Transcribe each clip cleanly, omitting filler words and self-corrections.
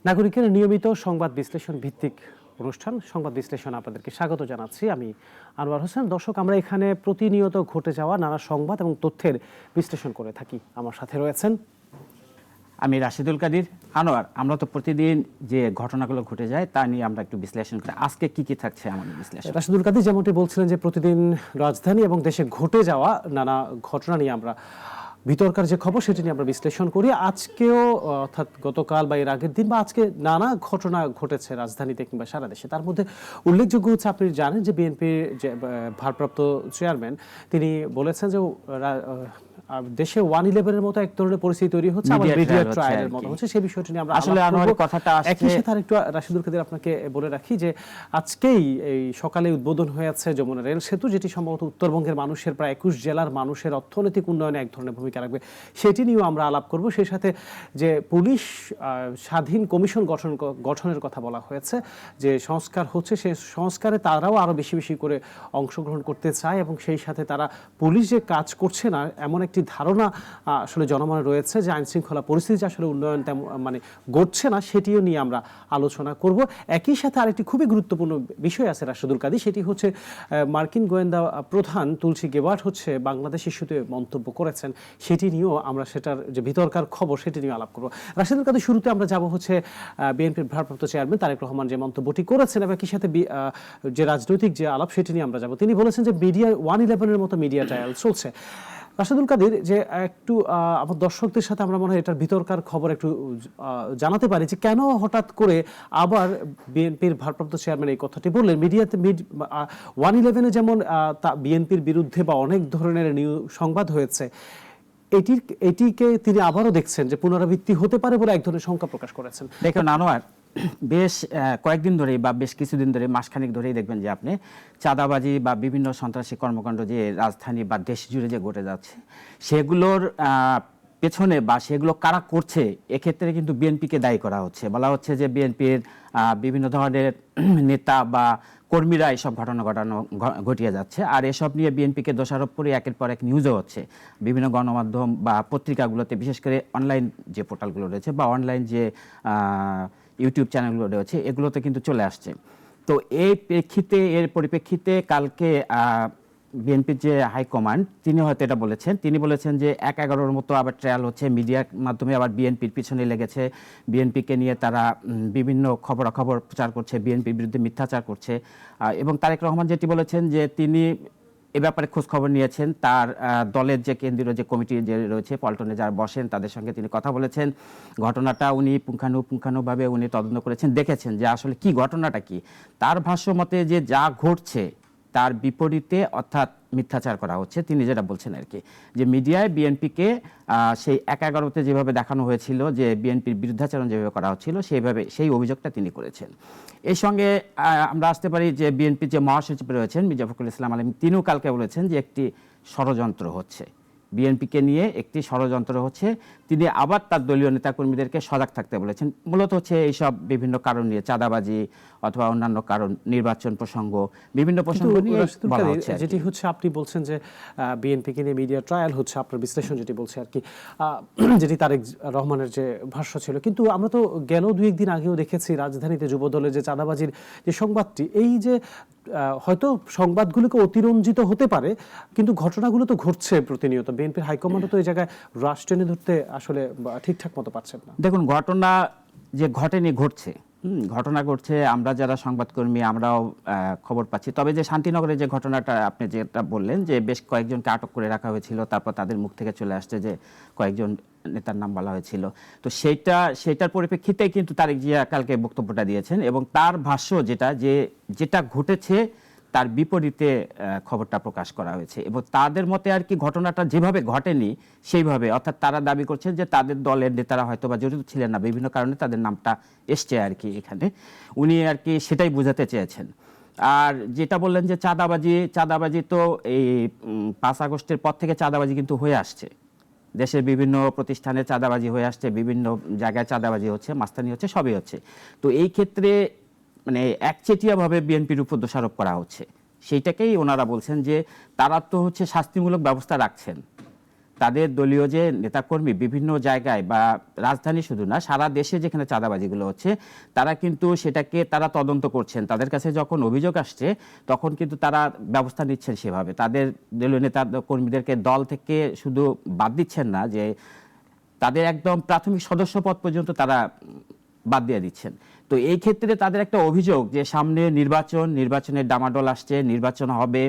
নাগরিকের নিয়মিত সংবাদ বিশ্লেষণ ভিত্তিক অনুষ্ঠান সংবাদ বিশ্লেষণ আপনাদেরকে স্বাগত জানাচ্ছি। আমি আনোয়ার হোসেন। দর্শক, আমরা এখানে প্রতিনিয়ত ঘটে যাওয়া নানা সংবাদ এবং তথ্যের বিশ্লেষণ করে থাকি। আমার সাথে রয়েছেন আমি রাশিদুল কাদির। আনোয়ার, আমরা তো প্রতিদিন যে ঘটনাগুলো ঘটে যায় তা নিয়ে আমরা একটু বিশ্লেষণ করি। আজকে কি কি থাকছে আমাদের বিশ্লেষণ? রাশিদুল কাদির যেমনটি বলছিলেন যে প্রতিদিন রাজধানী এবং দেশে ঘটে যাওয়া নানা ঘটনা নিয়ে আমরা বিতর্কার যে খবর সেটি নিয়ে আমরা বিশ্লেষণ করি। আজকেও অর্থাৎ গতকাল বা এর আগের দিন বা আজকে নানা ঘটনা ঘটেছে রাজধানীতে কিংবা সারা দেশে। তার মধ্যে উল্লেখযোগ্য হচ্ছে, আপনি জানেন যে বিএনপির যে ভারপ্রাপ্ত চেয়ারম্যান তিনি বলেছেন যে দেশে 111-এর মতো এক ধরনের পরিস্থিতি তৈরি হচ্ছে, আবার মিডিয়া ট্রায়ালের মতো হচ্ছে। সেই বিষয়টি নিয়ে আমরা আসলে আনোয়ারের কথাটা একই সাথে আরেকটু রাশিদুল কাদের আপনাকে বলে রাখি যে আজকেই এই সকালে উদ্বোধন হয়েছে যমুনা রেল সেতু, যেটি সম্ভবত উত্তরবঙ্গের মানুষের প্রায় 21 জেলার মানুষের অর্থনৈতিক উন্নয়নে এক ধরনের ভূমিকা রাখবে। সেটি নিয়েও আমরা আলাপ করব। সেই সাথে যে পুলিশ স্বাধীন কমিশন গঠনের কথা বলা হয়েছে, যে সংস্কার হচ্ছে, সেই সংস্কারে তারাও আরো বেশি বেশি করে অংশগ্রহণ করতে চায় এবং সেই সাথে তারা পুলিশ যে কাজ করছে না এমন একটি ধারণা আসলে জনমনে রয়েছে, যে আইন শৃঙ্খলা পরিস্থিতি আসলে উন্নয়ন মানে ঘটছে না, সেটিও নিয়ে আমরা আলোচনা করব। একই সাথে আরেকটি খুবই গুরুত্বপূর্ণ বিষয় আছে রাশিদুল কাদি, সেটি হচ্ছে মার্কিন গোয়েন্দা প্রধান তুলসী গেবার্ট হচ্ছে বাংলাদেশ ইস্যুতে মন্তব্য করেছেন। সেটি নিয়েও আমরা সেটার যে বিতর্কার খবর সেটি নিয়ে আলাপ করব। রাশিদুল কাদি, শুরুতে আমরা যাব হচ্ছে বিএনপির ভারপ্রাপ্ত চেয়ারম্যান তারেক রহমান যে মন্তব্যটি করেছেন এবং একই সাথে যে রাজনৈতিক যে আলাপ সেটি নিয়ে আমরা যাব। তিনি বলেছেন যে মিডিয়া 111-এর মতো মিডিয়া ট্রায়াল চলছে। রাশিদুল কাদির, যে একটু আমার দর্শকদের সাথে আমরা মনে হয় এটার বিতর্কার খবর একটু জানাতে পারি, যে কেন হঠাৎ করে আবার বিএনপির ভারপ্রাপ্ত চেয়ারম্যান এই কথাটি বললেন। মিডিয়াতে 111-এ যেমন বিএনপির বিরুদ্ধে বা অনেক ধরনের সংবাদ হয়েছে, এটিকে তিনি আবারও দেখছেন যে পুনরাবৃত্তি হতে পারে বলে এক ধরনের শঙ্কা প্রকাশ করেছেন। দেখুন আনোয়ার, বেশ কয়েকদিন ধরেই বা বেশ কিছুদিন ধরে, মাসখানেক ধরেই দেখবেন যে আপনি চাঁদাবাজি বা বিভিন্ন সন্ত্রাসী কর্মকাণ্ড যে রাজধানী বা দেশ জুড়ে যে ঘটে যাচ্ছে, সেগুলোর পেছনে বা সেগুলো কারা করছে, এক্ষেত্রে কিন্তু বিএনপিকে দায়ী করা হচ্ছে। বলা হচ্ছে যে বিএনপির বিভিন্ন ধরনের নেতা বা কর্মীরা এইসব ঘটনা ঘটিয়ে যাচ্ছে, আর এসব নিয়ে বিএনপিকে দোষারোপ করে একের পর এক নিউজও হচ্ছে বিভিন্ন গণমাধ্যম বা পত্রিকাগুলোতে, বিশেষ করে অনলাইন যে পোর্টালগুলো রয়েছে বা অনলাইন যে ইউটিউব চ্যানেলগুলো রয়েছে, এগুলোতে কিন্তু চলে আসছে। তো এর পরিপ্রেক্ষিতে কালকে বিএনপির যে হাইকমান্ড তিনি হয়তো এটা বলেছেন, তিনি বলেছেন যে 1-11-র মতো আবার ট্রায়াল হচ্ছে, মিডিয়ার মাধ্যমে আবার বিএনপির পিছনে লেগেছে, বিএনপিকে নিয়ে তারা বিভিন্ন খবরাখবর প্রচার করছে, বিএনপির বিরুদ্ধে মিথ্যাচার করছে। এবং তারেক রহমান যেটি বলেছেন যে তিনি এ ব্যাপারে খোঁজ খবর নিয়েছেন, তার দলের যে কেন্দ্রীয় যে কমিটি যে রয়েছে পল্টনে যারা বসেন তাদের সঙ্গে তিনি কথা বলেছেন, ঘটনাটা উনি পুঙ্খানুপুঙ্খানুভাবে উনি তদন্ত করেছেন, দেখেছেন যে আসলে কি ঘটনাটা কি। তার ভাষ্য মতে যে যা ঘটছে তার বিপরীতে অর্থাৎ মিথ্যাচার করা হচ্ছে, তিনি যেটা বলছেন আর কি, যে মিডিয়ায় বিএনপিকে সেই 1-11-তে যেভাবে দেখানো হয়েছিল, যে বিএনপির বিরুদ্ধাচরণ যেভাবে করা হচ্ছিল, সেই অভিযোগটা তিনি করেছেন। এই সঙ্গে আমরা আসতে পারি যে বিএনপির যে মহাসচিব রয়েছেন মির্জা ফখরুল ইসলাম আলম, তিনিও কালকে বলেছেন যে একটি ষড়যন্ত্র হচ্ছে, বিএনপিকে নিয়ে একটি ষড়যন্ত্র হচ্ছে। তিনি আবার তার দলীয় নেতাকর্মীদেরকে সজাগ থাকতে বলেছেন। মূলত হচ্ছে এইসব বিভিন্ন কারণ নিয়ে, চাঁদাবাজি অথবা অন্যান্য কারণ, নির্বাচন প্রসঙ্গ, বিভিন্ন প্রসঙ্গ নিয়ে বলা হচ্ছে। যেটি হচ্ছে আপনি বলছেন যে বিএনপিকে নিয়ে মিডিয়া ট্রায়াল হচ্ছে, আপনার বিশ্লেষণ যেটি বলছে আর কি, যেটি তারেক রহমানের যে ভাষ্য ছিল। কিন্তু আমরা তো গেল 2-1 দিন আগেও দেখেছি রাজধানীতে যুবদলের যে চাঁদাবাজির যে সংবাদটি, এই যে হয়তো সংবাদগুলোকে অতিরঞ্জিত হতে পারে কিন্তু ঘটনাগুলো তো ঘটছে প্রতিনিয়ত। বিএনপির হাইকমান্ডও তো এই জায়গায় রাশ টেনে ধরতে আসলে ঠিকঠাক মতো পারছেন না। দেখুন, ঘটনা যে ঘটেনি, ঘটছে, ঘটনা ঘটছে, আমরা যারা সংবাদকর্মী আমরাও খবর পাচ্ছি। তবে যে শান্তিনগরের যে ঘটনাটা আপনি যেটা বললেন, যে বেশ কয়েকজনকে আটক করে রাখা হয়েছিল, তারপর তাদের মুখ থেকে চলে আসছে যে কয়েকজন নেতার নাম বলা হয়েছিল, তো সেইটার পরিপ্রেক্ষিতে কিন্তু তারেক জিয়া কালকে বক্তব্যটা দিয়েছেন এবং তার ভাষ্য যেটা ঘটেছে তার বিপরীতে খবরটা প্রকাশ করা হয়েছে। এবং তাদের মতে আর কি ঘটনাটা যেভাবে ঘটেনি সেইভাবে, অর্থাৎ তারা দাবি করছেন যে তাদের দলের নেতারা হয়তো বা জড়িত ছিলেন না, বিভিন্ন কারণে তাদের নামটা এসছে আর কি এখানে, উনি আর কি সেটাই বোঝাতে চেয়েছেন। আর যেটা বললেন যে চাঁদাবাজি তো এই 5 আগস্টের পর থেকে চাঁদাবাজি কিন্তু হয়ে আসছে, দেশের বিভিন্ন প্রতিষ্ঠানে চাঁদাবাজি হয়ে আসছে, বিভিন্ন জায়গায় চাঁদাবাজি হচ্ছে, মাস্তানি হচ্ছে, সবই হচ্ছে। তো এই ক্ষেত্রে মানে একচেটিয়াভাবে বিএনপির উপর দোষারোপ করা হচ্ছে, সেইটাকেই ওনারা বলছেন যে তারা তো হচ্ছে শাস্তিমূলক ব্যবস্থা রাখছেন, তাদের দলীয় যে নেতাকর্মী বিভিন্ন জায়গায় বা রাজধানী শুধু না সারা দেশে যেখানে চাঁদাবাজিগুলো হচ্ছে তারা কিন্তু সেটাকে তারা তদন্ত করছেন। তাদের কাছে যখন অভিযোগ আসছে তখন কিন্তু তারা ব্যবস্থা নিচ্ছেন সেভাবে। তাদের দলীয় নেতা কর্মীদেরকে দল থেকে শুধু বাদ দিচ্ছেন না, যে তাদের একদম প্রাথমিক সদস্য পদ পর্যন্ত তারা বাদ দিয়ে দিচ্ছেন। তো এই ক্ষেত্রে তাদের একটা অভিযোগ যে সামনে নির্বাচনের ডামাডোল আসছে, নির্বাচন হবে।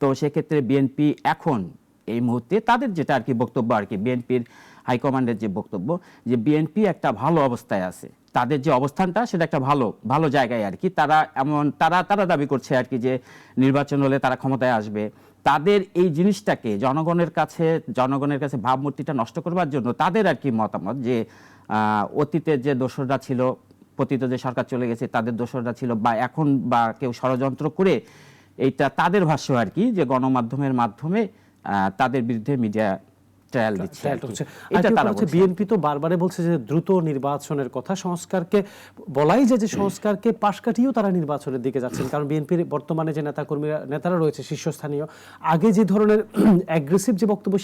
তো সেক্ষেত্রে বিএনপি এখন এই মুহূর্তে তাদের যেটা আর কি বক্তব্য, আর কি বিএনপির হাইকমান্ডের যে বক্তব্য, যে বিএনপি একটা ভালো অবস্থায় আছে, তাদের যে অবস্থানটা সেটা একটা ভালো জায়গায় আর কি। তারা দাবি করছে আর কি যে নির্বাচন হলে তারা ক্ষমতায় আসবে। তাদের এই জিনিসটাকে জনগণের কাছে ভাবমূর্তিটা নষ্ট করবার জন্য তাদের আর কি মতামত যে অতীতের যে দোসররা ছিল, পতিত যে সরকার চলে গেছে তাদের দোসররা ছিল, বা এখন বা কেউ ষড়যন্ত্র করে, এইটা তাদের ভাষ্য আর কি, যে গণমাধ্যমের মাধ্যমে তাদের বিরুদ্ধে মিডিয়া ট্রায়াল দিচ্ছে আর কি। এটা তারা বলছে। বিএনপি তো বারবারে বলছে যে দ্রুত নির্বাচনের কথা, সংস্কারকে বলাই যে সংস্কারকে পাশ কাটিয়েও তারা নির্বাচনের দিকে যাচ্ছেন। কারণ বিএনপির বর্তমানে যে নেতারা রয়েছে শীর্ষস্থানীয়, আগে যে ধরনের অ্যাগ্রেসিভ যে বক্তব্য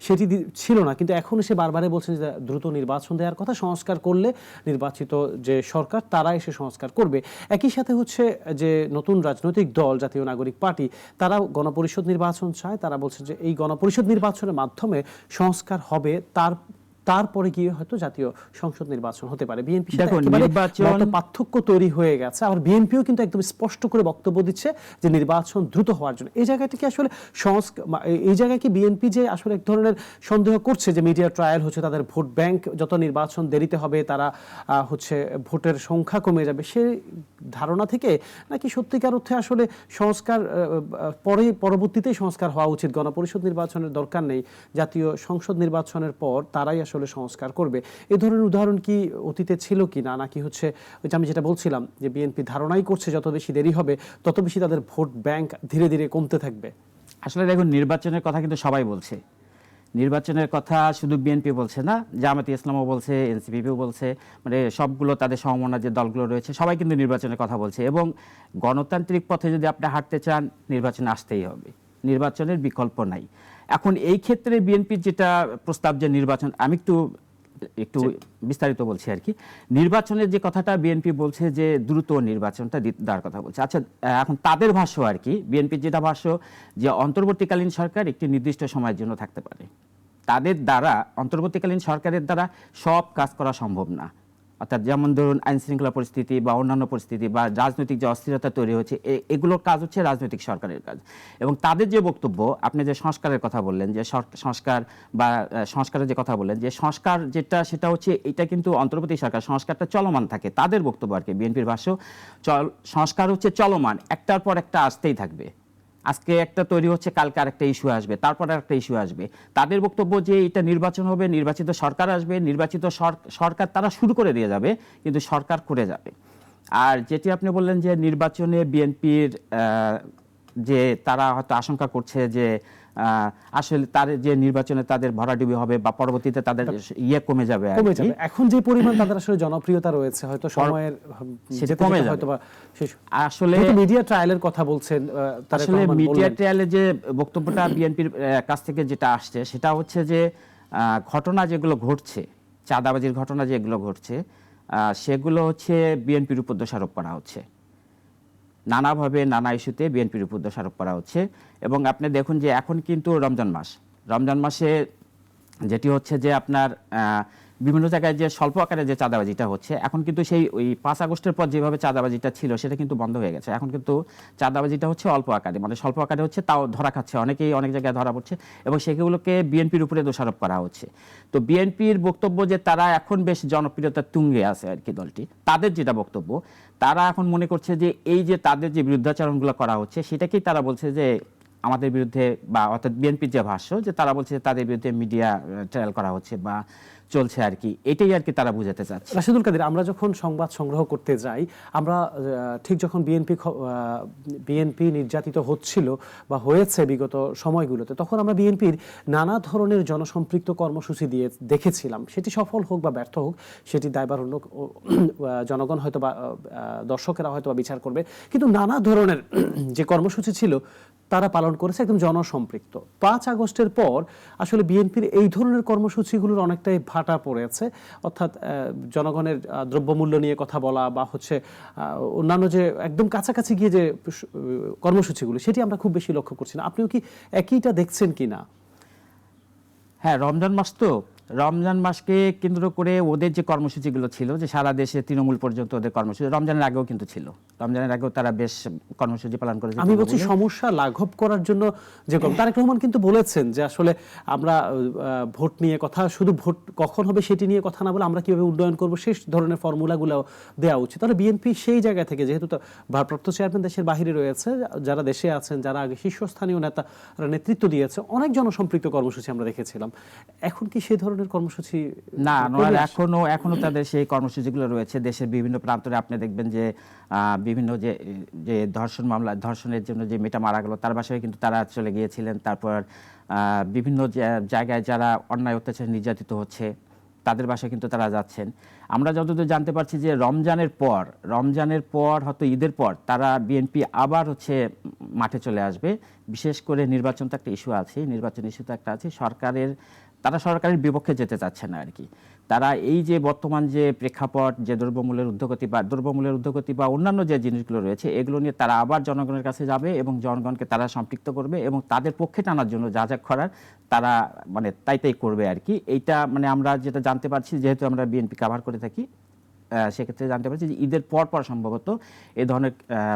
সেটি ছিল না, কিন্তু এখন সে বারবারে বলছেন যে দ্রুত নির্বাচন দেওয়ার কথা, সংস্কার করলে নির্বাচিত যে সরকার তারা এসে সংস্কার করবে। একই সাথে হচ্ছে যে নতুন রাজনৈতিক দল জাতীয় নাগরিক পার্টি, তারা গণপরিষদ নির্বাচন চায়। তারা বলছে যে এই গণপরিষদ নির্বাচনের মাধ্যমে সংস্কার হবে, তারপরে গিয়ে হয়তো জাতীয় সংসদ নির্বাচন হতে পারে। বিএনপি পার্থক্য তৈরি হয়ে গেছে। আবার বিএনপিও কিন্তু একদম স্পষ্ট করে বক্তব্য দিচ্ছে যে নির্বাচন দ্রুত হওয়ার জন্য। এই জায়গাটা কি আসলে এই জায়গায় কি বিএনপি যে আসলে এক ধরনের সন্দেহ করছে যে মিডিয়া ট্রায়াল হচ্ছে, তাদের ভোট ব্যাংক যত নির্বাচন দেরিতে হবে তারা হচ্ছে ভোটের সংখ্যা কমে যাবে, সে ধারণা থেকে, নাকি সত্যিকার অর্থে আসলে সংস্কার পরবর্তীতেই সংস্কার হওয়া উচিত, গণপরিষদ নির্বাচনের দরকার নেই, জাতীয় সংসদ নির্বাচনের পর তারাই আসলে সংস্কার করবে? এই ধরনের উদাহরণ কি অতীতে ছিল কি না, নাকি হচ্ছে ওই যে আমি যেটা বলছিলাম যে বিএনপি ধারণাই করছে যত বেশি দেরি হবে তত বেশি তাদের ভোট ব্যাংক ধীরে ধীরে কমতে থাকবে? আসলে দেখুন, নির্বাচনের কথা কিন্তু সবাই বলছে। নির্বাচনের কথা শুধু বিএনপি বলছে না, জামায়াতে ইসলামও বলছে, এনসিপিও বলছে, মানে সবগুলো তাদের সমমনা যে দলগুলো রয়েছে সবাই কিন্তু নির্বাচনের কথা বলছে। এবং গণতান্ত্রিক পথে যদি আপনি হাঁটতে চান, নির্বাচনে আসতেই হবে, নির্বাচনের বিকল্প নাই। এখন এই ক্ষেত্রে বিএনপির যেটা প্রস্তাব যে নির্বাচন, আমি একটু বিস্তারিত বলছি আর কি। নির্বাচনের যে কথাটা বিএনপি বলছে যে দ্রুত নির্বাচনটা দেওয়ার কথা বলছে। আচ্ছা, এখন তাদের ভাষ্য আর কি, বিএনপির যেটা ভাষ্য, যে অন্তর্বর্তীকালীন সরকার একটি নির্দিষ্ট সময়ের জন্য থাকতে পারে। তাদের দ্বারা, অন্তর্বর্তীকালীন সরকারের দ্বারা সব কাজ করা সম্ভব না। অর্থাৎ যেমন ধরুন আইন শৃঙ্খলা পরিস্থিতি বা অন্যান্য পরিস্থিতি বা রাজনৈতিক যে অস্থিরতা তৈরি হচ্ছে, এগুলোর কাজ হচ্ছে রাজনৈতিক সরকারের কাজ। এবং তাদের যে বক্তব্য, আপনি যে সংস্কারের কথা বললেন, যে সংস্কারের যে কথা বললেন, যে সংস্কার যেটা সেটা হচ্ছে এটা কিন্তু অন্তর্বর্তী সরকার, সংস্কারটা চলমান থাকে, তাদের বক্তব্য আর কি। বিএনপির ভাষ্য, সংস্কার হচ্ছে চলমান, একটার পর একটা আসতেই থাকবে। আজকে একটা তৈরি হচ্ছে, কালকে আরেকটা ইস্যু আসবে, তারপর আরেকটা ইস্যু আসবে। তাদের বক্তব্য যে এটা নির্বাচন হবে, নির্বাচিত সরকার আসবে, নির্বাচিত সরকার তারা শুরু করে দিয়ে যাবে, কিন্তু সরকার করে যাবে। আর যেটি আপনি বললেন যে নির্বাচনে বিএনপির যে তারা হয়তো আশঙ্কা করছে যে আসলে তার যে নির্বাচনে তাদের ভরাডুবি হবে বা পরবর্তীতে তাদের কমে যাবে। এখন যে পরিমাণ তাদের আসলে জনপ্রিয়তা রয়েছে, হয়তো সময়ের সেটা কমে যাবে হয়তো। আসলে মিডিয়া ট্রায়ালের কথা বলছেন, আসলে মিডিয়া ট্রায়ালের যে বক্তব্যটা বিএনপির কাছ থেকে যেটা আসছে সেটা হচ্ছে যে ঘটনা যেগুলো ঘটছে, চাঁদাবাজির ঘটনা যেগুলো ঘটছে, সেগুলো হচ্ছে বিএনপির উপর দোষারোপ করা হচ্ছে, নানাভাবে নানা ইস্যুতে বিএনপির উপর দোষারোপ করা হচ্ছে। এবং আপনি দেখুন যে এখন কিন্তু রমজান মাসে যেটি হচ্ছে যে আপনার বিভিন্ন জায়গায় যে স্বল্প আকারে যে চাঁদাবাজিটা হচ্ছে, এখন কিন্তু সেই ওই 5 আগস্টের পর যেভাবে চাঁদাবাজিটা ছিল সেটা কিন্তু বন্ধ হয়ে গেছে। এখন কিন্তু চাঁদাবাজিটা হচ্ছে অল্প আকারে, মানে স্বল্প আকারে হচ্ছে, তাও ধরা খাচ্ছে, অনেকেই অনেক জায়গায় ধরা পড়ছে, এবং সেগুলোকে বিএনপির উপরে দোষারোপ করা হচ্ছে। তো বিএনপির বক্তব্য যে তারা এখন বেশ জনপ্রিয়তার তুঙ্গে আছে আর কি দলটি, তাদের যেটা বক্তব্য, তারা এখন মনে করছে যে এই যে তাদের যে বিরুদ্ধাচরণগুলো করা হচ্ছে সেটাকেই তারা বলছে যে আমাদের বিরুদ্ধে, বা অর্থাৎ বিএনপির যে ভাষ্য, যে তারা বলছে যে তাদের বিরুদ্ধে মিডিয়া ট্রায়াল করা হচ্ছে বা চলছে আর কি, এটাই আর কি তারা বুঝাতে চাচ্ছে। রাশেদুল কাদের, আমরা যখন সংবাদ সংগ্রহ করতে যাই, আমরা ঠিক যখন বিএনপি নির্যাতিত হচ্ছিল বা হয়েছে বিগত সময়গুলোতে, তখন আমরা বিএনপির নানা ধরনের জনসম্পৃক্ত কর্মসূচি দিয়ে দেখেছিলাম। সেটি সফল হোক বা ব্যর্থ হোক, সেটি দায়ভার অন্য জনগণ হয়তো বা দর্শকেরা হয়তো বা বিচার করবে, কিন্তু নানা ধরনের যে কর্মসূচি ছিল তারা পালন করেছে, একদম জনসম্পৃক্ত। ৫ আগস্টের পর আসলে বিএনপির এই ধরনের কর্মসূচিগুলোর অনেকটাই ভাটা পড়েছে, অর্থাৎ জনগণের দ্রব্যমূল্য নিয়ে কথা বলা বা হচ্ছে অন্যান্য যে একদম কাছাকাছি গিয়ে যে কর্মসূচিগুলো, সেটি আমরা খুব বেশি লক্ষ্য করছি না। আপনিও কি একইটা দেখছেন কিনা? হ্যাঁ, রমজান মাস তো, রমজান মাসকে কেন্দ্র করে ওদের যে কর্মসূচিগুলো ছিল, যে সারা দেশে তৃণমূল পর্যন্ত ওদের কর্মসূচি রমজানের আগেও কিন্তু ছিল, রমজানের আগেও তারা বেশ কর্মসূচি পালন করেছে। আমি বলছি সমস্যা লাঘব করার জন্য যে তারেক রহমান কিন্তু বলেছেন যে আসলে আমরা ভোট নিয়ে কথা, শুধু ভোট কখন হবে সেটি নিয়ে কথা না বলে আমরা কিভাবে উন্নয়ন করবো সেই ধরনের ফর্মুলাগুলো দেওয়া উচিত। তাহলে বিএনপি সেই জায়গা থেকে, যেহেতু তো ভারপ্রাপ্ত চেয়ারম্যান দেশের বাইরে রয়েছে, যারা দেশে আছেন, যারা আগে শীর্ষস্থানীয় নেতারা নেতৃত্ব দিয়েছে, অনেক জনসম্পৃক্ত কর্মসূচি আমরা দেখেছিলাম। এখন কি সেই ধরনের কর্মসূচি? না, এখনো তাদের সেই কর্মসূচিগুলো রয়েছে দেশের বিভিন্ন প্রান্তরে। আপনি দেখবেন যে বিভিন্ন যে ধর্ষণ মামলা, ধর্ষণের জন্য যে মেয়েটা মারা গেল, তার বাসায় কিন্তু তারা চলে গিয়েছিলেন। তারপর বিভিন্ন জায়গায় যারা অন্যায় অত্যাচার নির্যাতিত হচ্ছে তাদের বাসায় কিন্তু তারা যাচ্ছেন। আমরা যতদূর জানতে পারছি যে রমজানের পর হয়তো ঈদের পর তারা বিএনপি আবার হচ্ছে মাঠে চলে আসবে। বিশেষ করে নির্বাচন তো একটা ইস্যু আছে, নির্বাচন ইস্যু তো একটা আছে। তারা সরকারের বিপক্ষে যেতে চাচ্ছে না আর কি। তারা এই যে বর্তমান যে প্রেক্ষাপট, যে দ্রব্যমূল্যের ঊর্ধ্বগতি বা অন্যান্য যে জিনিসগুলো রয়েছে, এগুলো নিয়ে তারা আবার জনগণের কাছে যাবে এবং জনগণকে তারা সম্পৃক্ত করবে এবং তাদের পক্ষে টানার জন্য যা যা করার তারা মানে তাই করবে আর কি। এইটা মানে আমরা যেটা জানতে পারছি, যেহেতু আমরা বিএনপি কভার করে থাকি, সেক্ষেত্রে জানতে পারছি যে ঈদের পর সম্ভবত এই ধরনের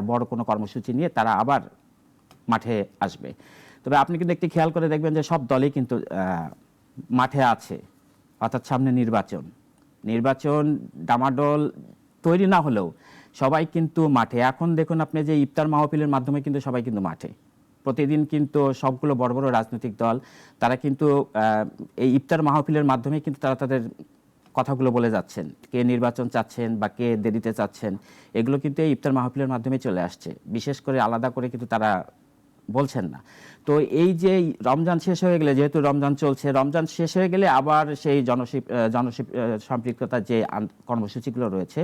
বড় কোনো কর্মসূচি নিয়ে তারা আবার মাঠে আসবে। তবে আপনি কিন্তু একটি খেয়াল করে দেখবেন যে সব দলই কিন্তু মাঠে আছে, অর্থাৎ সামনে নির্বাচন ডামাডোল তৈরি না হলেও সবাই কিন্তু মাঠে। এখন দেখুন আপনি যে ইফতার মাহফিলের মাধ্যমে কিন্তু সবাই কিন্তু মাঠে, প্রতিদিন কিন্তু সবগুলো বড় বড় রাজনৈতিক দল তারা কিন্তু এই ইফতার মাহফিলের মাধ্যমে কিন্তু তারা তাদের কথাগুলো বলে যাচ্ছেন, কে নির্বাচন চাচ্ছেন বা কে দেরিতে চাচ্ছেন, এগুলো কিন্তু এই ইফতার মাহফিলের মাধ্যমে চলে আসছে। বিশেষ করে আলাদা করে কিন্তু তারা বলছেন না। তো এই যে রমজান শেষ হয়ে গেলে, যেহেতু রমজান চলছে, রমজান শেষ হয়ে গেলে আবার সেই জনসম্পৃক্ততার যে কর্মসূচিগুলো রয়েছে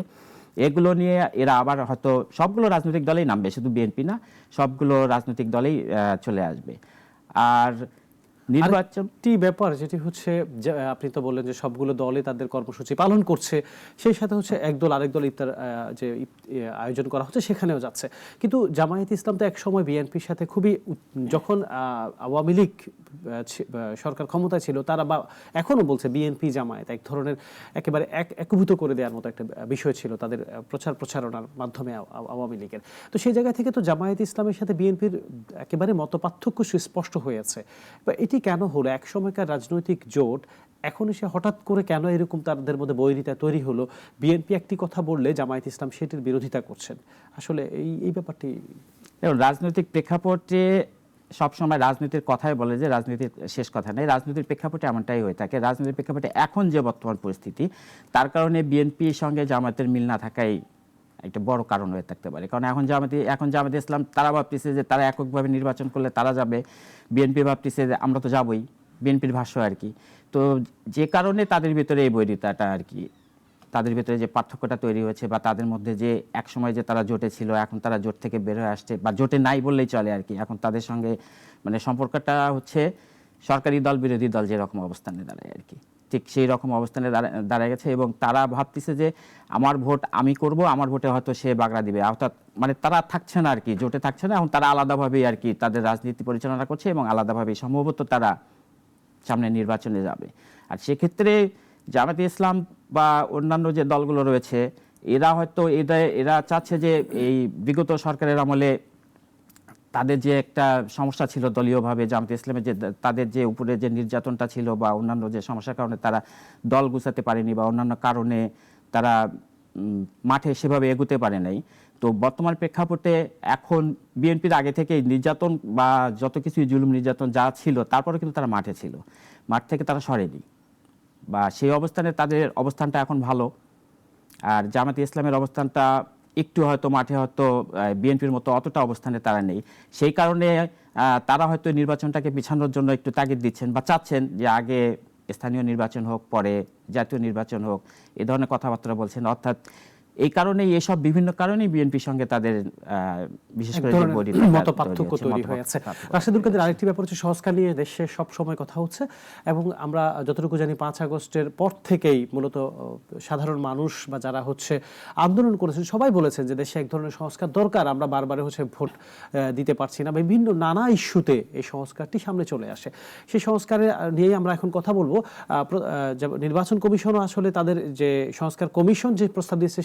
এগুলো নিয়ে এরা আবার হয়তো সবগুলো রাজনৈতিক দলেই নামবে, শুধু বিএনপি না, সবগুলো রাজনৈতিক দলেই চলে আসবে। আর নির্বাচনটি ব্যাপার যেটি হচ্ছে, আপনি তো বললেন যে সবগুলো দলই তাদের কর্মসূচি পালন করছে, সেই সাথে হচ্ছে একদল আরেক দল ইফতার যে আয়োজন করা হচ্ছে সেখানেও যাচ্ছে। কিন্তু জামায়াত ইসলাম তো একসময় বিএনপির সাথে খুবই, যখন আওয়ামী লীগ সরকার ক্ষমতায় ছিল, তারা বা এখনো বলছে বিএনপি জামায়াত এক ধরনের একেবারে একীভূত করে দেওয়ার মতো একটা বিষয় ছিল তাদের প্রচারণার মাধ্যমে আওয়ামী লীগের। তো সেই জায়গা থেকে তো জামায়াত ইসলামের সাথে বিএনপির একেবারে মতপার্থক্য সুস্পষ্ট হয়েছে। এটি কেন হলো? এক সময়কার রাজনৈতিক জোট এখন এসে হঠাৎ করে কেন এরকম তাদের মধ্যে বৈরিতা তৈরি হলো? বিএনপি একটি কথা বললে জামায়াত ইসলাম সেটির বিরোধিতা করছেন। আসলে এই ব্যাপারটি রাজনৈতিক প্রেক্ষাপটে সবসময় রাজনীতির কথাই বলে যে রাজনীতির শেষ কথা নেই। রাজনীতির প্রেক্ষাপটে এমনটাই হয়ে থাকে। রাজনীতির প্রেক্ষাপটে এখন যে বর্তমান পরিস্থিতি, তার কারণে বিএনপির সঙ্গে জামায়াতের মিল না থাকাই একটা বড় কারণ হয়ে থাকতে পারে। কারণ এখন জামায়াতে ইসলাম তারা ভাবতেছে যে তারা এককভাবে নির্বাচন করলে তারা যাবে, বিএনপি ভাবতেছে যে আমরা তো যাবই, বিএনপির ভাষ্য আর কি। তো যে কারণে তাদের ভিতরে এই বৈরিতাটা আর কি, তাদের ভিতরে যে পার্থক্যটা তৈরি হয়েছে বা তাদের মধ্যে যে একসময় যে তারা জোটে ছিল, এখন তারা জোট থেকে বের হয়ে আসছে বা জোটে নাই বললেই চলে আর কি। এখন তাদের সঙ্গে মানে সম্পর্কটা হচ্ছে সরকারি দল বিরোধী দল যেরকম অবস্থানে দাঁড়ায় আর কি, ঠিক সেই রকম অবস্থানে দাঁড়ায় গেছে। এবং তারা ভাবতেছে যে আমার ভোট আমি করব, আমার ভোটে হয়তো সে বাগড়া দিবে, অর্থাৎ মানে তারা থাকছে না আর কি, জোটে থাকছে না। এখন তারা আলাদাভাবেই আর কি তাদের রাজনীতি পরিচালনা করছে এবং আলাদাভাবেই সম্ভবত তারা সামনে নির্বাচনে যাবে। আর সেক্ষেত্রে জামায়াতে ইসলাম বা অন্যান্য যে দলগুলো রয়েছে এরা হয়তো এরা চাচ্ছে যে এই বিগত সরকারের আমলে তাদের যে একটা সমস্যা ছিল দলীয়ভাবে, জামায়াতে ইসলামের যে তাদের যে উপরে যে নির্যাতনটা ছিল বা অন্যান্য যে সমস্যার কারণে তারা দল গুছাতে পারেনি বা অন্যান্য কারণে তারা মাঠে সেভাবে এগোতে পারে নাই। তো বর্তমান প্রেক্ষাপটে এখন বিএনপির আগে থেকে নির্যাতন বা যত কিছু জুলুম নির্যাতন যা ছিল, তারপরে কিন্তু তারা মাঠে ছিল, মাঠ থেকে তারা সরেনি বা সেই অবস্থানে তাদের অবস্থানটা এখন ভালো। আর জামায়াতে ইসলামের অবস্থানটা একটু হয়তো মাঠে হয়তো বিএনপির মতো অতটা অবস্থানে তারা নেই। সেই কারণে তারা হয়তো নির্বাচনটাকে পিছানোর জন্য একটু তাগিদ দিচ্ছেন বা চাচ্ছেন যে আগে স্থানীয় নির্বাচন হোক, পরে জাতীয় নির্বাচন হোক, এ ধরনের কথাবার্তা বলছেন। অর্থাৎ এই কারণে এসব বিভিন্ন কারণেই বিএনপির সঙ্গে তাদের বিশেষ করে যে বৈরিতা মত পার্থক্য তৈরি হয়েছে। রাশেদুল কাদের, আরেকটি ব্যাপার হচ্ছে সংস্কার নিয়ে দেশে সব সময় কথা হচ্ছে এবং আমরা যতটুকু জানি 5 আগস্টের পর থেকেই মূলত সাধারণ মানুষ বা যারা হচ্ছে আন্দোলন করেছেন সবাই বলেছেন যে দেশে এক ধরনের সংস্কার দরকার, আমরা বারবার হচ্ছে ভোট দিতে পারছি না, বিভিন্ন নানা ইস্যুতে এই সংস্কারটি সামনে চলে আসে। সেই সংস্কারে নিয়েই আমরা এখন কথা বলবো। নির্বাচন কমিশনও আসলে তাদের যে সংস্কার কমিশন যে প্রস্তাব দিয়েছে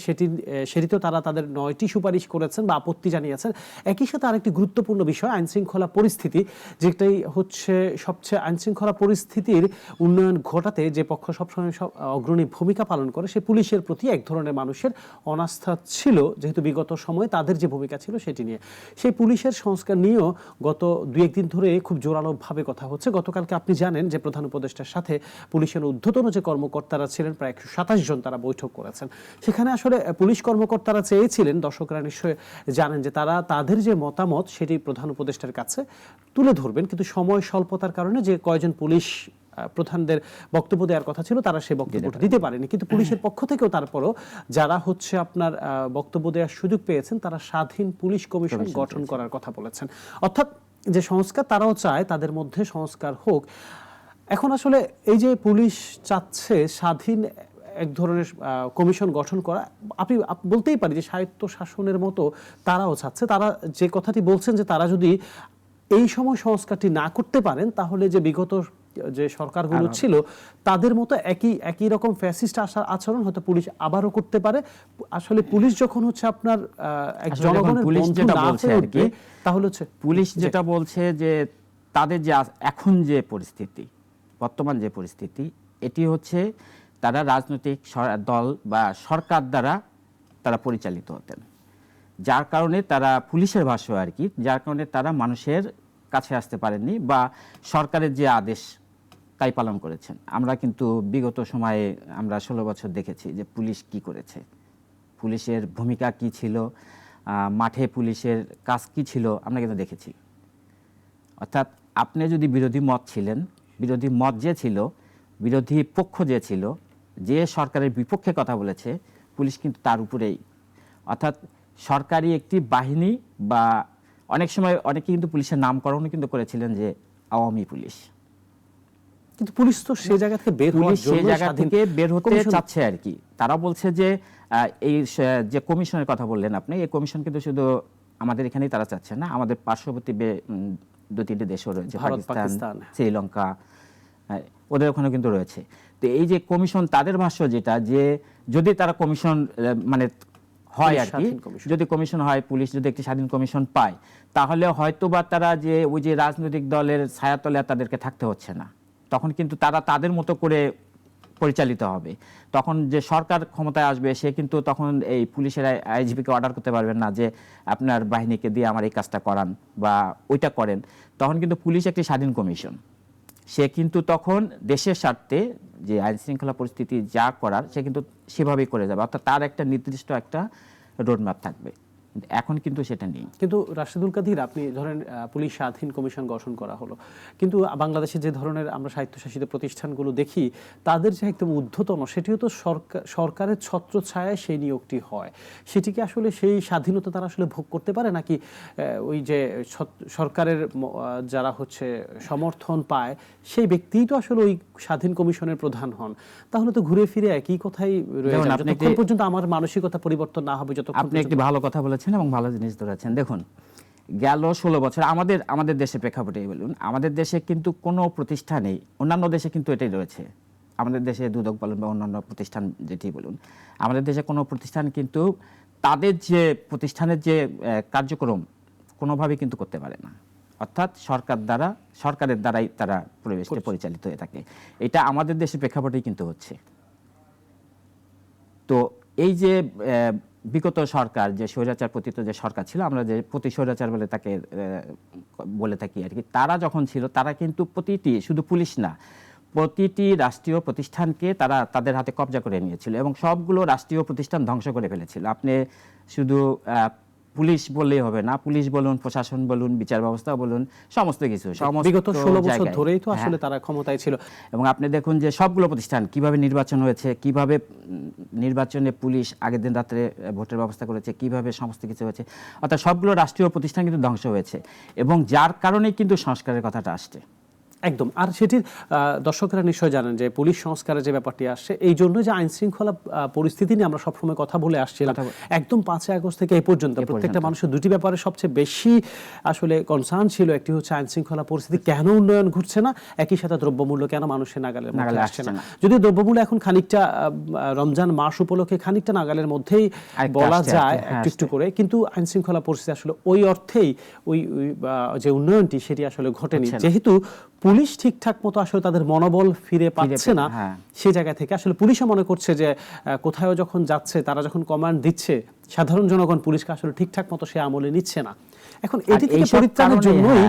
সেটিতেও তারা তাদের 9টি সুপারিশ করেছেন বা আপত্তি জানিয়েছেন। একই সাথে আরেকটি গুরুত্বপূর্ণ বিষয় আইন শৃঙ্খলা পরিস্থিতি, যেটাই হচ্ছে সবচেয়ে আইন শৃঙ্খলা পরিস্থিতির উন্নয়ন ঘটাতে যে পক্ষ সবসময় অগ্রণী ভূমিকা পালন করে সে পুলিশের প্রতি এক ধরনের মানুষের অনাস্থা ছিল, যেহেতু বিগত সময়ে তাদের যে ভূমিকা ছিল সেটি নিয়ে। সেই পুলিশের সংস্কার নিয়েও গত 2-1 দিন ধরে খুব জোরালোভাবে কথা হচ্ছে। গতকালকে আপনি জানেন যে প্রধান উপদেষ্টার সাথে পুলিশের ঊর্ধ্বতন যে কর্মকর্তারা ছিলেন প্রায় 127 জন তারা বৈঠক করেছেন। সেখানে আসলে পুলিশ কর্মকর্তারা চেয়েছিলেন, দর্শকরা নিশ্চয়ই জানেন যে তারা তাদের যে মতামত সেটি প্রধান উপদেষ্টার কাছে তুলে ধরবেন, কিন্তু সময় স্বল্পতার কারণে যে কয়জন পুলিশ প্রধানদের বক্তব্য দেওয়ার কথা ছিল তারা সেই বক্তব্যটা দিতে পারেনি। কিন্তু পুলিশের পক্ষ থেকেও তারপরও যারা হচ্ছে আপনার বক্তব্য দেওয়ার সুযোগ পেয়েছেন তারা স্বাধীন পুলিশ কমিশন গঠন করার কথা বলেছেন। অর্থাৎ যে সংস্কার তারাও চায় তাদের মধ্যে সংস্কার হোক। এখন আসলে এই যে পুলিশ চাচ্ছে স্বাধীন এক ধরনের কমিশন গঠন করা, আপনি বলতেই পারি যে স্বায়ত্ত শাসনের মতো তারাও চাচ্ছে। তারা যে কথাটি বলছেন যে তারা যদি এই সময় সংস্কারটি না করতে পারেন তাহলে যে বিগত যে সরকারগুলো ছিল তাদের মতো একই রকম ফ্যাসিস্ট আচরণ হয়তো পুলিশ আবারও করতে পারে। আসলে পুলিশ যখন হচ্ছে আপনার এক জনগণের বন্ধু না হয়ে উঠবে তাহলে হচ্ছে পুলিশ যেটা বলছে যে তাদের যে এখন যে পরিস্থিতি, বর্তমান যে পরিস্থিতি, এটি হচ্ছে তারা রাজনৈতিক দল বা সরকার দ্বারা তারা পরিচালিত হতেন, যার কারণে তারা পুলিশের ভাষ্য আর কি, যার কারণে তারা মানুষের কাছে আসতে পারেননি বা সরকারের যে আদেশ তাই পালন করেছেন। আমরা কিন্তু বিগত সময়ে আমরা 16 বছর দেখেছি যে পুলিশ কি করেছে, পুলিশের ভূমিকা কি ছিল, মাঠে পুলিশের কাজ কি ছিল আমরা কিন্তু দেখেছি। অর্থাৎ আপনি যদি বিরোধী মত ছিলেন, বিরোধী মত যে ছিল, বিরোধী পক্ষ যে ছিল, যে সরকারের বিপক্ষে কথা বলেছে, পুলিশ কিন্তু তার উপরেই, অর্থাৎ সরকারি একটি বাহিনী বা অনেক সময় অনেকে কিন্তু পুলিশের নামকরণ কিন্তু করেছিলেন যে আওয়ামী পুলিশ। কিন্তু পুলিশ তো সেই জায়গা থেকে বের হওয়ার জন্য সেই জায়গা থেকে বের হতে চাচ্ছে আর কি। তারা বলছে যে এই যে কমিশনের কথা বললেন আপনি, এই কমিশন কিন্তু শুধু আমাদের এখানেই তারা চাচ্ছে না, আমাদের পার্শ্ববর্তী 2-3টি দেশও রয়েছে, পাকিস্তান, শ্রীলঙ্কা, ওদের ওখানে কিন্তু রয়েছে। তো এই যে কমিশন, তাদের ভাষ্য যেটা যে যদি তারা কমিশন মানে হয় আর কি, যদি কমিশন হয়, পুলিশ যদি একটি স্বাধীন কমিশন পায়, তাহলে হয়তো বা তারা যে ওই যে রাজনৈতিক দলের ছায়াতলে তাদেরকে থাকতে হচ্ছে না, তখন কিন্তু তারা তাদের মতো করে পরিচালিত হবে। তখন যে সরকার ক্ষমতায় আসবে সে কিন্তু তখন এই পুলিশের আইজিপিকে অর্ডার করতে পারবেন না যে আপনার বাহিনীকে দিয়ে আমার এই কাজটা করান বা ওইটা করেন। তখন কিন্তু পুলিশ একটি স্বাধীন কমিশন, সে কিন্তু তখন দেশের স্বার্থে যে আইন শৃঙ্খলা পরিস্থিতি যা করার সে কিন্তু সেভাবেই করে যাবে, অর্থাৎ তার একটা নির্দিষ্ট একটা রোডম্যাপ থাকবে। এখন কিন্তু সেটা নেই। কিন্তু রাশেদুল কাদের, আপনি ধরেন পুলিশ স্বাধীন কমিশন গঠন করা হলো, কিন্তু বাংলাদেশে যে ধরনের আমরা স্বায়ত্তশাসিত প্রতিষ্ঠানগুলো দেখি তাদের যে একদম ঊর্ধ্বতন, সেটিও তো সরকারের ছত্রছায়ায় সেই নিয়োগটি হয়। সেটিকে আসলে সেই স্বাধীনতা তারা আসলে ভোগ করতে পারে নাকি ওই যে সরকারের যারা হচ্ছে সমর্থন পায় সেই ব্যক্তিই তো আসলে ওই স্বাধীন কমিশনের প্রধান হন? তাহলে তো ঘুরে ফিরে একই কথাই রয়ে যাবে যতক্ষণ পর্যন্ত আমার মানসিকতা পরিবর্তন না হবে। যতক্ষণ আপনি একটি ভালো কথা বলেছেন এবং ভালো জিনিস ধরেছেন। দেখুন, গেল 16 বছর আমাদের দেশের প্রেক্ষাপটেই বলুন, আমাদের দেশে কিন্তু কোনো প্রতিষ্ঠানেই, অন্যান্য দেশে কিন্তু এটাই রয়েছে, আমাদের দেশে দুদক বলুন বা অন্যান্য প্রতিষ্ঠান যেটি বলুন, আমাদের দেশে কোনো প্রতিষ্ঠান কিন্তু তাদের যে প্রতিষ্ঠানের যে কার্যক্রম কোনোভাবেই কিন্তু করতে পারে না, অর্থাৎ সরকারের দ্বারাই তারা পরিবেশটা পরিচালিত হয়ে থাকে। এটা আমাদের দেশের প্রেক্ষাপটেই কিন্তু হচ্ছে। তো এই যে বিগত সরকার, যে স্বৈরাচার পতিত যে সরকার ছিল, আমরা যে প্রতি স্বৈরাচার বলে তাকে বলে থাকি আর কি, তারা যখন ছিল তারা কিন্তু প্রতিটি, শুধু পুলিশ না, প্রতিটি রাষ্ট্রীয় প্রতিষ্ঠানকে তারা তাদের হাতে কবজা করে নিয়েছিল এবং সবগুলো রাষ্ট্রীয় প্রতিষ্ঠান ধ্বংস করে ফেলেছিল। আপনি শুধু পুলিশ বললেই হবে না, পুলিশ বলুন, প্রশাসন বলুন, বিচার ব্যবস্থা বলুন, সমস্ত কিছু বিগত 16 বছর জায়গায়। ধরেই তো আসলে হ্যাঁ। তারা ক্ষমতায় ছিল। এবং আপনি দেখুন যে সবগুলো প্রতিষ্ঠান কিভাবে নির্বাচন হয়েছে, কিভাবে নির্বাচনে পুলিশ আগের দিন রাত্রে ভোটের ব্যবস্থা করেছে, কিভাবে সমস্ত কিছু হয়েছে, অর্থাৎ সবগুলো রাষ্ট্রীয় প্রতিষ্ঠান কিন্তু ধ্বংস হয়েছে, এবং যার কারণেই কিন্তু সংস্কারের কথাটা আসছে। একদম। আর সেটির দর্শকরা নিশ্চয় জানেন যে পুলিশ সংস্কারের যে ব্যাপারটি আসছে, এই জন্য যে আইন শৃঙ্খলা পরিস্থিতি নিয়ে আমরা সবসময় কথা বলে আসছিলাম, একদম 5 আগস্ট থেকে এই পর্যন্ত প্রত্যেকটা মানুষের দুটি ব্যাপারে সবচেয়ে বেশি আসলে কনসার্ন ছিল। একটি হচ্ছে আইন শৃঙ্খলা পরিস্থিতি কেন উন্নয়ন ঘটছে না, একই সাথে দ্রব্যমূল্য কেন মানুষের নাগালের মধ্যে আসছে না। যদি দ্রব্যমূল্য এখন খানিকটা রমজান মাস উপলক্ষে খানিকটা নাগালের মধ্যেই বলা যায় একটু করে, কিন্তু আইন শৃঙ্খলা পরিস্থিতি আসলে ওই অর্থেই ওই যে উন্নয়নটি সেটি আসলে ঘটেনি, যেহেতু পুলিশ ঠিকঠাক মতো আসলে তাদের মনোবল ফিরে পাচ্ছে না। সেই জায়গা থেকে আসলে পুলিশও মনে করছে যে কোথাও যখন যাচ্ছে, তারা যখন কমান্ড দিচ্ছে, সাধারণ জনগণ পুলিশকে আসলে ঠিকঠাক মতো সে আমলে নিচ্ছে না। এখন এটি থেকে পরিত্রাণের জন্যই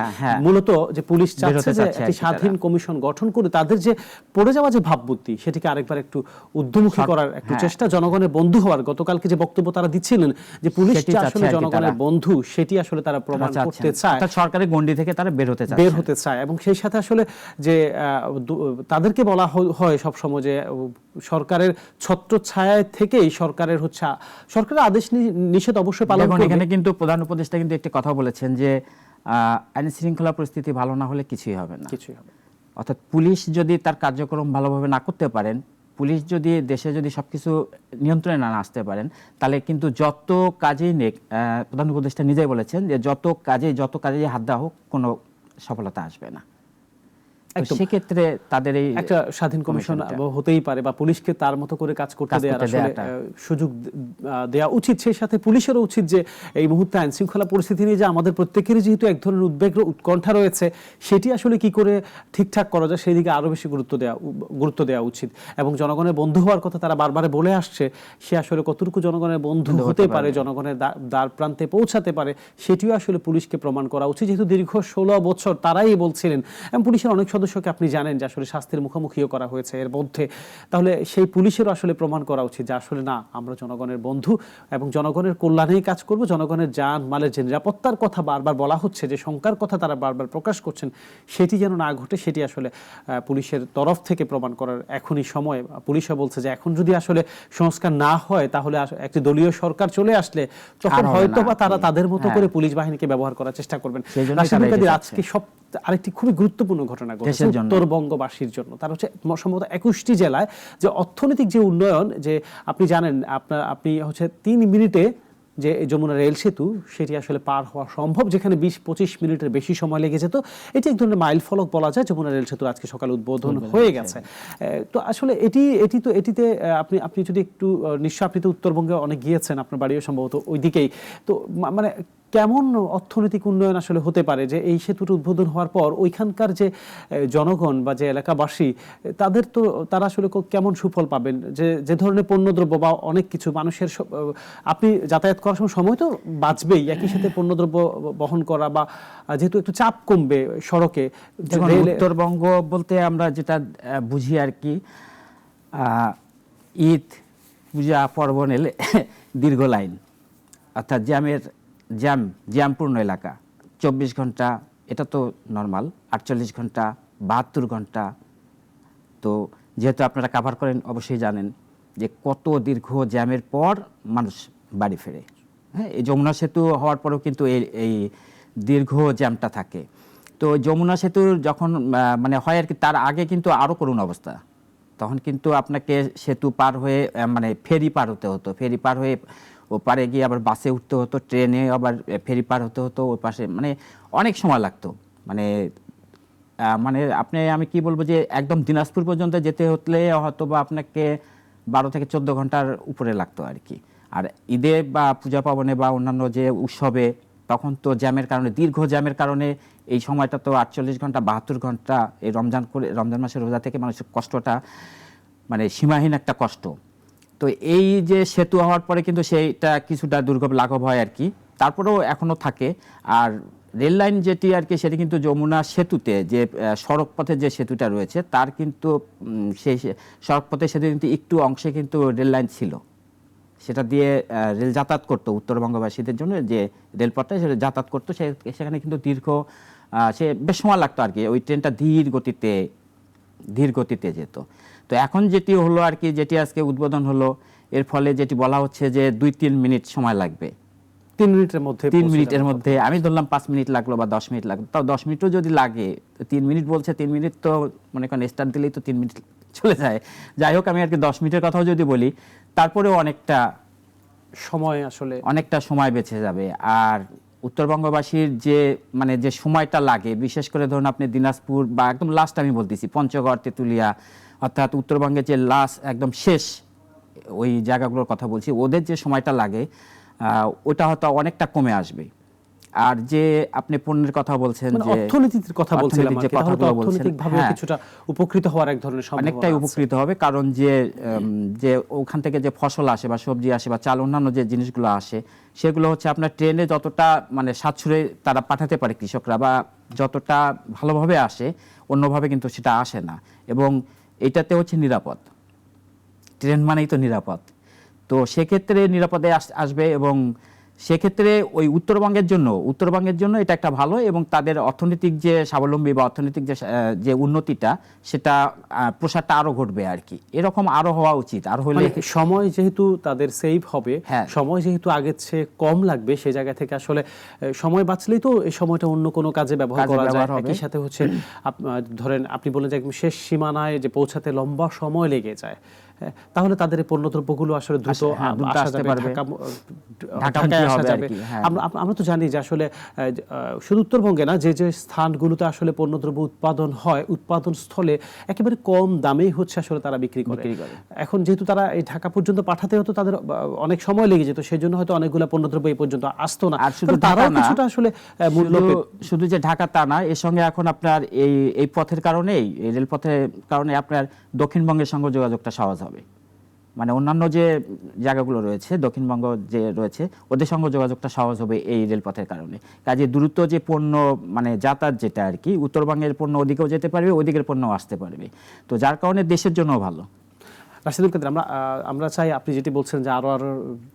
মূলত যে পুলিশ চাচ্ছে যে একটি স্বাধীন কমিশন গঠন করে তাদের যে পড়ে যাওয়া যে ভাবমূর্তি সেটিকে আরেকবার একটু উদ্যমুখী করার একটু চেষ্টা, জনগণের বন্ধু হওয়ার। গতকালকে যে বক্তব্য তারা দিচ্ছিলেন যে পুলিশ আসলে জনগণের বন্ধু, সেটি আসলে তারা প্রমাণ করতে চায়, সরকারের গণ্ডি থেকে তারা বের হতে চায়। এবং সেই সাথে আসলে যে তাদেরকে বলা হয় সবসময় যে সরকারের ছত্রছায়ায় থেকেই সরকারের আদেশ নিষেধ অবশ্যই পালন করবে। এখানে কিন্তু প্রধান উপদেষ্টা কিন্তু একটি কথা বলেছেন যে আইন শৃঙ্খলা পরিস্থিতি ভালো না হলে কিছুই হবে না। অর্থাৎ পুলিশ যদি তার কার্যক্রম ভালোভাবে না করতে পারেন, পুলিশ যদি দেশে যদি সবকিছু নিয়ন্ত্রণে না আসতে পারেন, তাহলে কিন্তু যত কাজেই প্রধান উপদেষ্টা নিজেই বলেছেন যে যত কাজেই হাত দেওয়া হোক কোনো সফলতা আসবে না। সেক্ষেত্রে তাদের এই একটা স্বাধীন কমিশন হতেই পারে, বা পুলিশকে তার মতো করে কাজ করতে দেওয়ার আসলে সুযোগ দেওয়া উচিত। সেই সাথে পুলিশেরও উচিত যে এই মুহূর্তে আইন শৃঙ্খলা পরিস্থিতি নিয়ে যে আমাদের প্রত্যেকেরই যেহেতু এক ধরনের উদ্বেগ উৎকণ্ঠা রয়েছে, সেটি আসলে কি করে ঠিকঠাক করা যায় সেই দিকে আরো বেশি গুরুত্ব দেওয়া উচিত। এবং জনগণের বন্ধু হওয়ার কথা তারা বারবার বলে আসছে, সে আসলে কতটুকু জনগণের বন্ধু হতে পারে, জনগণের দ্বার প্রান্তে পৌঁছাতে পারে, সেটিও আসলে পুলিশকে প্রমাণ করা উচিত। যেহেতু দীর্ঘ 16 বছর তারাই বলছিলেন, এবং পুলিশের অনেক সদস্যকে আপনি জানেন যে আসলে শাস্তির মুখোমুখিও করা হয়েছে এর মধ্যে, তাহলে সেই পুলিশেরও আসলে প্রমাণ করা উচিত যে আসলে না, আমরা জনগণের বন্ধু এবং জনগণের কল্যাণেই কাজ করব। জনগণের জান মালের যে নিরাপত্তার কথা বারবার বলা হচ্ছে, যে শঙ্কার কথা তারা বারবার প্রকাশ করছেন, সেটি যেন না ঘটে, সেটি আসলে পুলিশের তরফ থেকে প্রমাণ করার এখনই সময়। পুলিশও বলছে যে এখন যদি আসলে সংস্কার না হয়, তাহলে একটি দলীয় সরকার চলে আসলে তখন হয়তো বা তারা তাদের মতো করে পুলিশ বাহিনীকে ব্যবহার করার চেষ্টা করবেন। আজকে সব আরেকটি খুবই গুরুত্বপূর্ণ ঘটনা ঘটেছে উত্তরবঙ্গবাসীর জন্য। তার হচ্ছে সম্ভবত 21টি জেলায় যে অর্থনৈতিক যে উন্নয়ন, যে আপনি জানেন আপনি 3 মিনিটে যে যমুনা রেল সেতু সেটি আসলে পার হওয়া সম্ভব, যেখানে 20-25 মিনিটের বেশি সময় লেগে যেত। এটি এক ধরনের মাইল ফলক বলা যায়। যমুনা রেল সেতু আজকে সকালে উদ্বোধন হয়ে গেছে। তো আসলে এটিতে আপনি যদি একটু, নিশ্চয় আপনি তো উত্তরবঙ্গে অনেক গিয়েছেন, আপনার বাড়িও সম্ভবত ওইদিকেই, তো মানে কেমন অর্থনৈতিক উন্নয়ন আসলে হতে পারে যে এই সেতুর উদ্বোধন হওয়ার পর ওইখানকার যে জনগণ বা যে এলাকাবাসী, তারা আসলে কেমন সুফল পাবেন? যে ধরনের পণ্যদ্রব্য বা অনেক কিছু মানুষের, আপনি যাতায়াত করার সময় তো বাঁচবেই, একই সাথে পণ্যদ্রব্য বহন করা, বা যেহেতু একটু চাপ কমবে সড়কে। উত্তরবঙ্গ বলতে আমরা যেটা বুঝি আর কি, ঈদ পূজা পার্বণ এলে দীর্ঘ লাইন, অর্থাৎ জ্যামপূর্ণ এলাকা, 24 ঘন্টা, এটা তো নর্মাল, 48 ঘন্টা, 72 ঘন্টা। তো যেহেতু আপনারা কাভার করেন, অবশ্যই জানেন যে কত দীর্ঘ জ্যামের পর মানুষ বাড়ি ফেরে। হ্যাঁ, এই যমুনা সেতু হওয়ার পরেও কিন্তু এই দীর্ঘ জ্যামটা থাকে। তো যমুনা সেতু যখন মানে হয় আর কি, তার আগে কিন্তু আরও করুণ অবস্থা। তখন কিন্তু আপনাকে সেতু পার হয়ে মানে ফেরি পার হতে হতো, ফেরি পার হয়ে ও পারে গিয়ে আবার বাসে উঠতে হতো, ট্রেনে আবার ফেরি পার হতে হতো ওই পাশে, মানে অনেক সময় লাগতো। মানে আমি কি বলবো যে একদম দিনাজপুর পর্যন্ত যেতে হলে হয়তো বা আপনাকে 12 থেকে 14 ঘন্টার উপরে লাগতো আর কি। আর ঈদে বা পূজা পার্বণে বা অন্যান্য যে উৎসবে, তখন তো জ্যামের কারণে, দীর্ঘ জ্যামের কারণে এই সময়টা তো 48 ঘন্টা 72 ঘন্টা, এই রমজান মাসের রোজা থেকে মানুষের কষ্টটা মানে সীমাহীন একটা কষ্ট। তো এই যে সেতু হওয়ার পরে কিন্তু সেইটা কিছুটা দুর্ভোগ লাঘব হয় আর কি, তারপরেও এখনো থাকে। আর রেল লাইন যেটি আর কি, সেটি কিন্তু যমুনা সেতুতে যে সড়ক পথে যে সেতুটা রয়েছে, তার কিন্তু সেই সড়ক পথে সেতু কিন্তু একটু অংশে কিন্তু রেল লাইন ছিল, সেটা দিয়ে রেল যাতায়াত করতো উত্তরবঙ্গবাসীদের জন্য, যে রেলপথটা সেটা যাতায়াত করতো, সেখানে কিন্তু সে বেশ সময় লাগতো আর কি, ওই ট্রেনটা ধীর গতিতে যেত। তো এখন যেটি হলো আর কি, যেটি আজকে উদ্বোধন হলো, এর ফলে যেটি বলা হচ্ছে যে 2-3 মিনিট সময় লাগবে, 3 মিনিটের মধ্যে 3 মিনিটের মধ্যে, আমি ধরলাম 5 মিনিট লাগলো বা 10 মিনিট লাগলো, তাও 10 মিনিটও যদি লাগে, 3 মিনিট বলছে, 3 মিনিট তো মনে করেন স্টার্ট দিলেই তো 3 মিনিট চলে যায়। যাই হোক, আমি আর কি 10 মিনিটের কথাও যদি বলি, তারপরেও অনেকটা সময় বেঁচে যাবে। আর উত্তরবঙ্গবাসীর যে সময়টা লাগে, বিশেষ করে ধরুন আপনি দিনাজপুর বা একদম লাস্ট আমি বলতেছি পঞ্চগড়, তেঁতুলিয়া, অর্থাৎ উত্তরবঙ্গের যে লাস্ট একদম শেষ ওই জায়গাগুলোর কথা বলছি, ওদের যে সময়টা লাগে ওটা হয়তো অনেকটা কমে আসবে। আর যে আপনি পণ্যের কথা বলছেন, মানে যে অর্থনীতির কথা বলছিলাম, যে কথাগুলো বলছেন, অর্থনৈতিকভাবে কিছুটা উপকৃত হওয়ার এক ধরনের সম্ভাবনা অনেকটাই উপকৃত হবে। কারণ যে ওখান থেকে যে ফসল আসে বা সবজি আসে বা চাল, অন্যান্য যে জিনিসগুলো আসে, সেগুলো হচ্ছে আপনার ট্রেনে যতটা মানে সাশ্রয়ে তারা পাঠাতে পারে কৃষকরা, বা যতটা ভালোভাবে আসে, অন্যভাবে কিন্তু সেটা আসে না। এবং এটাতে হচ্ছে নিরাপদ, ট্রেন মানেই তো নিরাপদ। তো সেক্ষেত্রে নিরাপদে আসবে, এবং সেক্ষেত্রে ওই উত্তরবঙ্গের জন্য এটা একটা ভালো, এবং তাদের অর্থনৈতিক যে স্বাবলম্বী বা অর্থনৈতিক যে উন্নতিটা, সেটা প্রসারটা আরো ঘটবে আর কি। এরকম আরো হওয়া উচিত। আর হলে সময় যেহেতু তাদের সেভ হবে, হ্যাঁ, সময় যেহেতু আগের চেয়ে কম লাগবে, সেই জায়গা থেকে আসলে সময় বাঁচলেই তো এই সময়টা অন্য কোনো কাজে ব্যবহার করা যায়। একই সাথে হচ্ছে ধরেন আপনি বলেন যে একদম শেষ সীমানায় যে পৌঁছাতে লম্বা সময় লেগে যায়, তাহলে তাদের এই পণ্যদ্রব্যগুলো আসলে দ্রুত আসা যাবে, ঢাকায় আসা যাবে। আমরা তো জানি যে আসলে শুধু উত্তরবঙ্গে না, যে স্থানগুলোতে আসলে পণ্যদ্রব্য উৎপাদন হয়, উৎপাদন স্থলে একেবারে কম দামেই হচ্ছে আসলে তারা বিক্রি করে। এখন যেহেতু তারা এই ঢাকা পর্যন্ত পাঠাতে হতো, তাদের অনেক সময় লেগে যেত, সেই জন্য হয়তো অনেকগুলো পণ্যদ্রব্য এই পর্যন্ত আসতো না। আর শুধু তারাও কিছুটা আসলে শুধু যে ঢাকা তা না, এর সঙ্গে এখন আপনার এই পথের কারণেই, এই রেলপথের কারণে আপনার দক্ষিণবঙ্গের সঙ্গে যোগাযোগটা সহজ হবে। মানে অন্যান্য যে জায়গাগুলো রয়েছে, দক্ষিণবঙ্গ যে রয়েছে, ওদের সঙ্গে যোগাযোগটা সহজ হবে এই রেলপথের কারণে। কাজে দ্রুত যে পণ্য মানে যাতায়াত, যেটা আর কি, উত্তরবঙ্গের পণ্য ওদিকেও যেতে পারবে, ওদিকের পণ্য আসতে পারবে। তো যার কারণে দেশের জন্য ভালো। রাশিদুল কাদের, আমরা চাই আপনি যেটি বলছেন যে আরো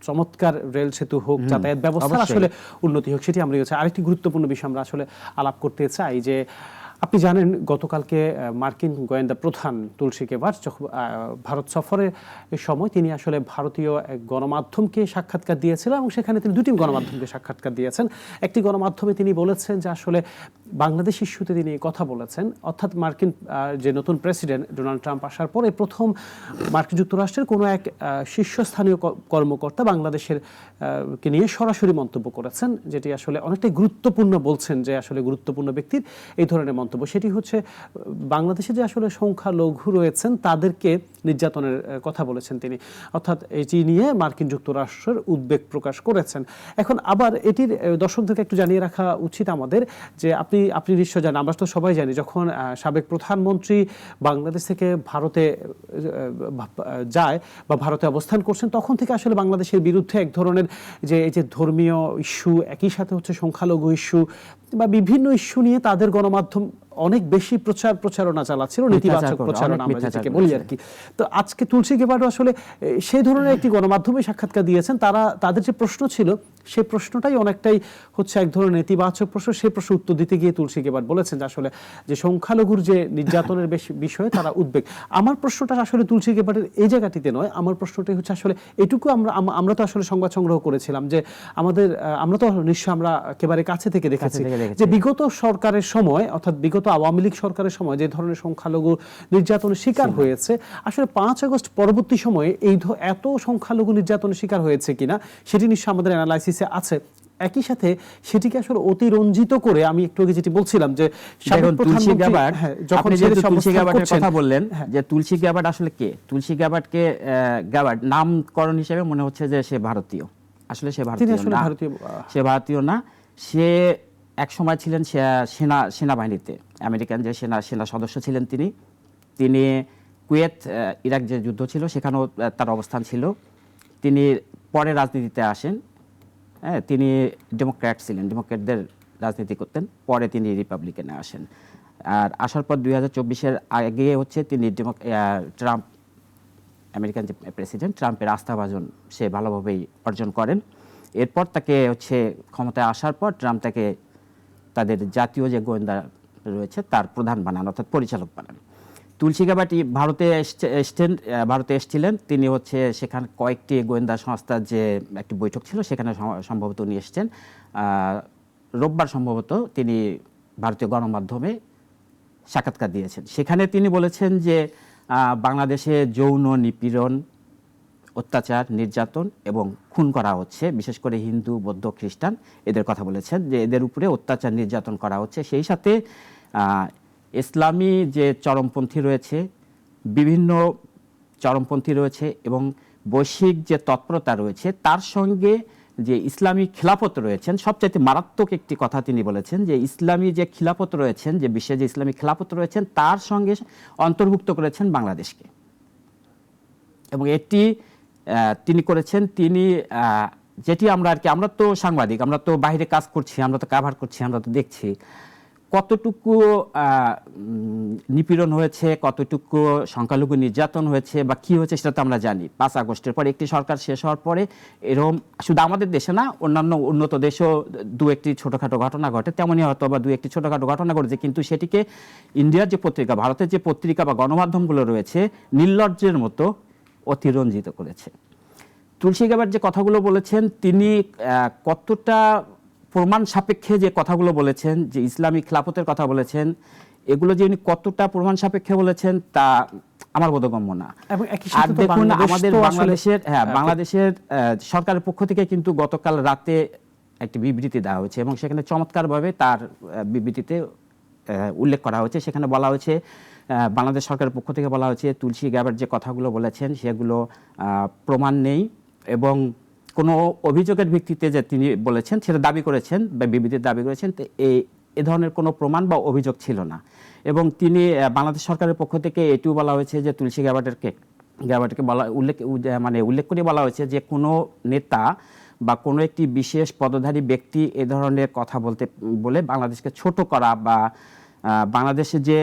চমৎকার রেল সেতু হোক, যাতায়াত ব্যবস্থা আসলে উন্নতি হোক, সেটি আমরা চাই। আরেকটি গুরুত্বপূর্ণ বিষয় আমরা আসলে আলাপ করতে চাই, যে আপনি জানেন গতকালকে মার্কিন গোয়েন্দা প্রধান তুলসী গেবার্ট ভারত সফরের সময় তিনি আসলে ভারতীয় এক গণমাধ্যমকে সাক্ষাৎকার দিয়েছিলেন, এবং সেখানে তিনি দুটি গণমাধ্যমকে সাক্ষাৎকার দিয়েছেন। একটি গণমাধ্যমে তিনি বলেছেন যে আসলে বাংলাদেশ ইস্যুতে তিনি কথা বলেছেন, অর্থাৎ মার্কিন যে নতুন প্রেসিডেন্ট ডোনাল্ড ট্রাম্প আসার পরে প্রথম মার্কিন যুক্তরাষ্ট্রের কোনো এক শীর্ষস্থানীয় কর্মকর্তা বাংলাদেশের কে নিয়ে সরাসরি মন্তব্য করেছেন, যেটি আসলে অনেকটাই গুরুত্বপূর্ণ, বলছেন যে আসলে গুরুত্বপূর্ণ ব্যক্তির এই ধরনের মন্তব্য। সেটি হচ্ছে বাংলাদেশে যে আসলে সংখ্যালঘু রয়েছেন তাদেরকে নির্যাতনের কথা বলেছেন তিনি, অর্থাৎ এটি নিয়ে মার্কিন যুক্তরাষ্ট্রের উদ্বেগ প্রকাশ করেছেন। এখন আবার এটির দর্শকদেরকে একটু জানিয়ে রাখা উচিত আমাদের, যে আপনি নিশ্চয় জানেন, আমরা তো সবাই জানি, যখন সাবেক প্রধানমন্ত্রী বাংলাদেশ থেকে ভারতে যায় বা ভারতে অবস্থান করছেন, তখন থেকে আসলে বাংলাদেশের বিরুদ্ধে এক ধরনের যে এই যে ধর্মীয় ইস্যু, একই সাথে হচ্ছে সংখ্যালঘু ইস্যু বা বিভিন্ন ইস্যু নিয়ে তাদের গণমাধ্যম অনেক বেশি প্রচারণা চালাচ্ছিল, নেতিবাচক প্রচারণা আমরা যেটাকে বলি আর কি। তো আজকে তুলসী গেবার্ট আসলে সেই ধরনের একটি গণমাধ্যমে সাক্ষাৎকার দিয়েছেন। তাদের যে প্রশ্ন ছিল, সেই প্রশ্নটাই অনেকটাই হচ্ছে এক ধরনের নেতিবাচক প্রশ্ন। সেই প্রশ্ন উত্তর দিতে গিয়ে তুলসী গেবার্ট বলেছেন যে আসলে যে সংখ্যালঘুর যে নির্যাতনের বিষয়ে তারা উদ্বেগ। আমার প্রশ্নটা আসলে তুলসী গেবার্টের এই জায়গাটিতে নয়, আমার প্রশ্নটাই হচ্ছে আসলে এটুকু আমরা তো আসলে সংবাদ সংগ্রহ করেছিলাম যে আমরা তো নিশ্চয় আমরা একেবারে কাছে থেকে দেখেছি যে বিগত সরকারের সময়, অর্থাৎ বিগত আওয়ামী লীগ সরকারের সময় যে ধরনের সংখ্যালঘু নির্যাতনের শিকার হয়েছে, আসলে 5 আগস্ট পরবর্তী সময়ে এত সংখ্যালঘু নির্যাতনের শিকার হয়েছে কিনা সেটি নিশ্চয় আমাদের অ্যানালাইসিসে আছে। একই সাথে সেটিকে আসলে অতিরঞ্জিত করে আমি একটু আগে যেটি বলছিলাম যে তুলসী গেবার্ট, যখন তুলসী গেবার্টের কথা বললেন, যে তুলসী গেবার্ট আসলে কে? তুলসী গেবার্টকে গেবার্ট নামকরণ হিসেবে মনে হচ্ছে যে সে ভারতীয়। আসলে সে ভারতীয় না। সে এক সময় ছিলেন সেনাবাহিনীতে, আমেরিকান যে সেনা সদস্য ছিলেন তিনি কুয়েত ইরাক যে যুদ্ধ ছিল সেখানেও তার অবস্থান ছিল। তিনি পরে রাজনীতিতে আসেন। হ্যাঁ, তিনি ডেমোক্র্যাট ছিলেন, ডেমোক্র্যাটদের রাজনীতি করতেন। পরে তিনি রিপাবলিকানে আসেন। আর আসার পর 2024-এর আগে হচ্ছে তিনি আমেরিকান যে প্রেসিডেন্ট ট্রাম্পের আস্থাভাজন সে ভালোভাবেই অর্জন করেন। এরপর তাকে হচ্ছে ক্ষমতায় আসার পর ট্রাম্প তাকে তাদের জাতীয় যে গোয়েন্দা রয়েছে তার প্রধান বানান, অর্থাৎ পরিচালক বানান। তুলসী গাবাটি ভারতে এসেছিলেন। তিনি হচ্ছে সেখানে কয়েকটি গোয়েন্দা সংস্থার যে একটি বৈঠক ছিল সেখানে সম্ভবত উনি এসেছেন। রোববার সম্ভবত তিনি ভারতীয় গণমাধ্যমে সাক্ষাৎকার দিয়েছেন। সেখানে তিনি বলেছেন যে বাংলাদেশে যৌন নিপীড়ন, অত্যাচার, নির্যাতন এবং খুন করা হচ্ছে, বিশেষ করে হিন্দু, বৌদ্ধ, খ্রিস্টান এদের কথা বলেছেন যে এদের উপরে অত্যাচার নির্যাতন করা হচ্ছে। সেই সাথে ইসলামী যে চরমপন্থী রয়েছে, বিভিন্ন চরমপন্থী রয়েছে এবং বৈশ্বিক যে তৎপরতা রয়েছে তার সঙ্গে যে ইসলামী খিলাফত রয়েছেন, সবচাইতে মারাত্মক একটি কথা তিনি বলেছেন যে ইসলামী যে খিলাফত রয়েছেন, যে বিশ্বে যে ইসলামী খিলাফত রয়েছেন তার সঙ্গে অন্তর্ভুক্ত করেছেন বাংলাদেশকে। এবং এটি তিনি করেছেন, তিনি যেটি আমরা তো সাংবাদিক, আমরা তো বাইরে কাজ করছি, আমরা তো কাভার করছি, আমরা তো দেখছি কতটুকু নিপীড়ন হয়েছে, কতটুকু সংখ্যালঘু নির্যাতন হয়েছে বা কি হয়েছে সেটা তো আমরা জানি। 5 আগস্টের পরে একটি সরকার শেষ হওয়ার পরে এরকম শুধু আমাদের দেশে না, অন্যান্য উন্নত দেশেও দু একটি ছোটোখাটো ঘটনা ঘটে, তেমনই হয়তো বা দু একটি ছোটোখাটো ঘটনা ঘটেছে, কিন্তু সেটিকে ইন্ডিয়ার যে পত্রিকা, ভারতের যে পত্রিকা বা গণমাধ্যমগুলো রয়েছে নির্লজ্জের মতো অতিরঞ্জিত করেছে। তুলসী গাবার যে কথাগুলো বলেছেন তিনি কতটা প্রমাণ সাপেক্ষে যে কথাগুলো বলেছেন, যে ইসলামী খিলাফতের কথা বলেছেন, এগুলো যে উনি কতটা প্রমাণ সাপেক্ষে বলেছেন তা আমার বোধগম্য না। আর দেখুন আমাদের বাংলাদেশের সরকারের পক্ষ থেকে কিন্তু গতকাল রাতে একটি বিবৃতি দেওয়া হয়েছে এবং সেখানে চমৎকারভাবে তার বিবৃতিতে উল্লেখ করা হয়েছে। সেখানে বলা হয়েছে, বাংলাদেশ সরকারের পক্ষ থেকে বলা হয়েছে তুলসী গাবার যে কথাগুলো বলেছেন সেগুলো প্রমাণ নেই এবং কোনো অভিযোগের ভিত্তিতে যে তিনি বলেছেন সেটা দাবি করেছেন বা বিবৃতির দাবি করেছেন, তো এ ধরনের কোনো প্রমাণ বা অভিযোগ ছিল না। এবং তিনি বাংলাদেশ সরকারের পক্ষ থেকে এটিও বলা হয়েছে যে তুলসী গাবারকে উল্লেখ করে বলা হয়েছে যে কোনো নেতা বা কোনো একটি বিশেষ পদধারী ব্যক্তি এ ধরনের কথা বলে বাংলাদেশকে ছোট করা বা বাংলাদেশে যে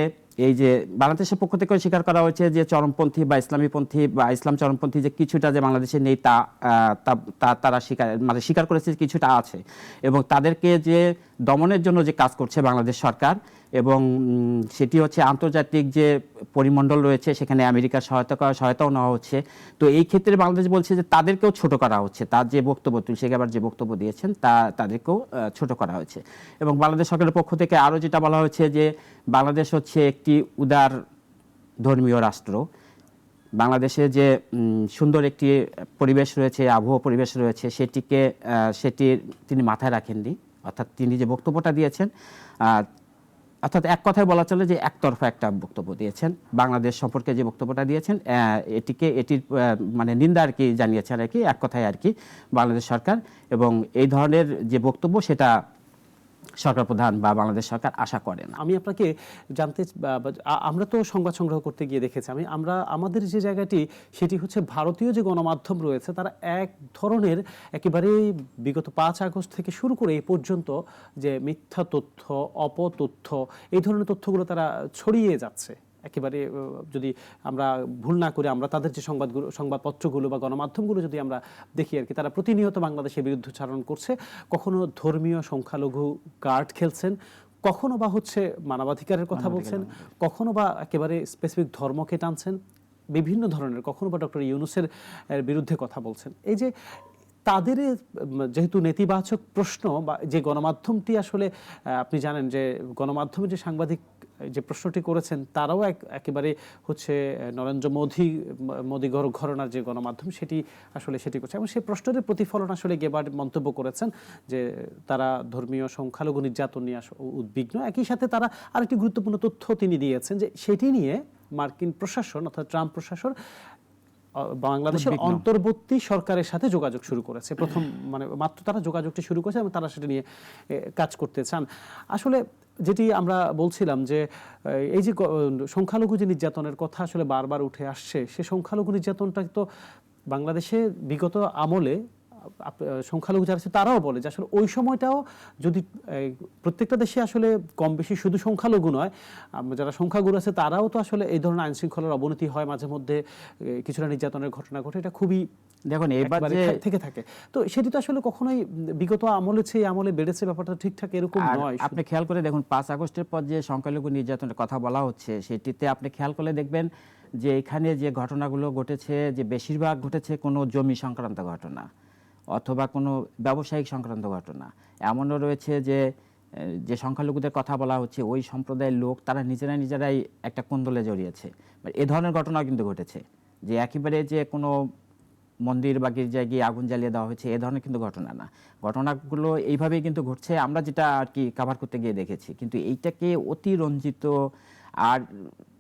এই যে বাংলাদেশের পক্ষ থেকে স্বীকার করা হয়েছে যে চরমপন্থী বা ইসলামীপন্থী বা ইসলাম চরমপন্থী যে কিছুটা যে বাংলাদেশে নেই তারা স্বীকার করেছে কিছুটা আছে এবং তাদেরকে যে দমনের জন্য যে কাজ করছে বাংলাদেশ সরকার এবং সেটি হচ্ছে আন্তর্জাতিক যে পরিমণ্ডল রয়েছে সেখানে আমেরিকার সহায়তাও নেওয়া হচ্ছে। তো এই ক্ষেত্রে বাংলাদেশ বলছে যে তাদেরকেও ছোট করা হচ্ছে, তার যে বক্তব্য তুলসী গাবার যে বক্তব্য দিয়েছেন তাদেরকেও ছোট করা হয়েছে। এবং বাংলাদেশ সরকারের পক্ষ থেকে আরও যেটা বলা হয়েছে যে বাংলাদেশ হচ্ছে একটি উদার ধর্মীয় রাষ্ট্র, বাংলাদেশে যে সুন্দর একটি পরিবেশ রয়েছে, আবহাওয়া পরিবেশ রয়েছে সেটি তিনি মাথায় রাখেননি। অর্থাৎ তিনি যে বক্তব্যটা দিয়েছেন, অর্থাৎ এক কথায় বলা চলে যে একতরফা একটা বক্তব্য দিয়েছেন। বাংলাদেশ সম্পর্কে যে বক্তব্যটা দিয়েছেন এটির মানে নিন্দা আর কি জানিয়েছেন আর কি, এক কথায় আর কি বাংলাদেশ সরকার। এবং এই ধরনের যে বক্তব্য সেটা সরকার প্রধান বা বাংলাদেশ সরকার আশা করে না। আমি আপনাকে আমরা তো সংবাদ সংগ্রহ করতে গিয়ে দেখেছি আমাদের যে জায়গাটি সেটি হচ্ছে ভারতীয় যে গণমাধ্যম রয়েছে তারা এক ধরনের একেবারে বিগত 5 আগস্ট থেকে শুরু করে এই পর্যন্ত যে মিথ্যা তথ্য, অপতথ্য, এই ধরনের তথ্যগুলো তারা ছড়িয়ে যাচ্ছে। একেবারে যদি আমরা ভুল না করে আমরা তাদের যে সংবাদপত্রগুলো বা গণমাধ্যমগুলো যদি আমরা দেখি আর কি, তারা প্রতিনিয়ত বাংলাদেশের বিরুদ্ধাচরণ করছে। কখনো ধর্মীয় সংখ্যালঘু কার্ড খেলছেন, কখনো বা হচ্ছে মানবাধিকারের কথা বলছেন, কখনো বা একেবারে স্পেসিফিক ধর্মকে টানছেন, বিভিন্ন ধরনের, কখনো বা ডক্টর ইউনূসের বিরুদ্ধে কথা বলছেন। এই যে তাদের যেহেতু নেতিবাচক প্রশ্ন বা যে গণমাধ্যমটি আসলে আপনি জানেন যে গণমাধ্যমে যে সাংবাদিক যে প্রশ্নটি করেছেন তারাও একেবারে হচ্ছে নরেন্দ্র মোদী ঘরানার যে গণমাধ্যম সেটি করছে এবং সেই প্রশ্নের প্রতিফলন আসলে গেবার মন্তব্য করেছেন যে তারা ধর্মীয় সংখ্যালঘু নির্যাতন নিয়ে উদ্বিগ্ন। একই সাথে তারা আরেকটি গুরুত্বপূর্ণ তথ্য তিনি দিয়েছেন যে সেটি নিয়ে মার্কিন প্রশাসন অর্থাৎ ট্রাম্প প্রশাসন বাংলাদেশের অন্তর্বর্তী সরকারের সাথে যোগাযোগ শুরু করেছে। প্রথম মাত্র তারা যোগাযোগটি শুরু করেছে এবং তারা সেটা নিয়ে কাজ করতে চান। আসলে যেটি আমরা বলছিলাম যে এই যে সংখ্যালঘু যে নির্যাতনের কথা আসলে বারবার উঠে আসছে, সে সংখ্যালঘু নির্যাতনটা তো বাংলাদেশে বিগত আমলে সংখ্যালঘু যারা আছে তারাও বলে যে আসলে ওই সময়টাও যদি প্রত্যেকটা দেশে আসলে কম বেশি শুধু সংখ্যালঘু নয়, যারা সংখ্যাগুরু আছে তারাও তো আসলে এই ধরনের আইন শৃঙ্খলার অবনতি হয় মাঝে মধ্যে, কিছুটা নির্যাতনের ঘটনা ঘটে, এটা খুবই দেখুন এবার একবারে যে থেকে থাকে। তো সেটি তো আসলে কখনোই বিগত আমলে চেয়ে আমলে বেড়েছে, ব্যাপারটা ঠিকঠাক এরকম আর নয়। আপনি খেয়াল করে দেখুন 5 আগস্টের পর যে সংখ্যালঘু নির্যাতনের কথা বলা হচ্ছে সেটিতে আপনি খেয়াল করলে দেখবেন যে এখানে যে ঘটনাগুলো ঘটেছে যে বেশিরভাগ ঘটেছে কোনো জমি সংক্রান্ত ঘটনা অথবা কোনো ব্যবসায়িক সংক্রান্ত ঘটনা। এমনও রয়েছে যে যে সংখ্যালঘুদের কথা বলা হচ্ছে ওই সম্প্রদায়ের লোক তারা নিজেরাই একটা কোন্দলে জড়িয়েছে। এ ধরনের ঘটনা কিন্তু ঘটেছে, যে একেবারে যে কোনো মন্দির বা গির্জায় গিয়ে আগুন জ্বালিয়ে দেওয়া হয়েছে এ ধরনের কিন্তু ঘটনা না। ঘটনাগুলো এইভাবেই কিন্তু ঘটছে, আমরা যেটা আর কি কভার করতে গিয়ে দেখেছি। কিন্তু এইটাকে অতিরঞ্জিত, আর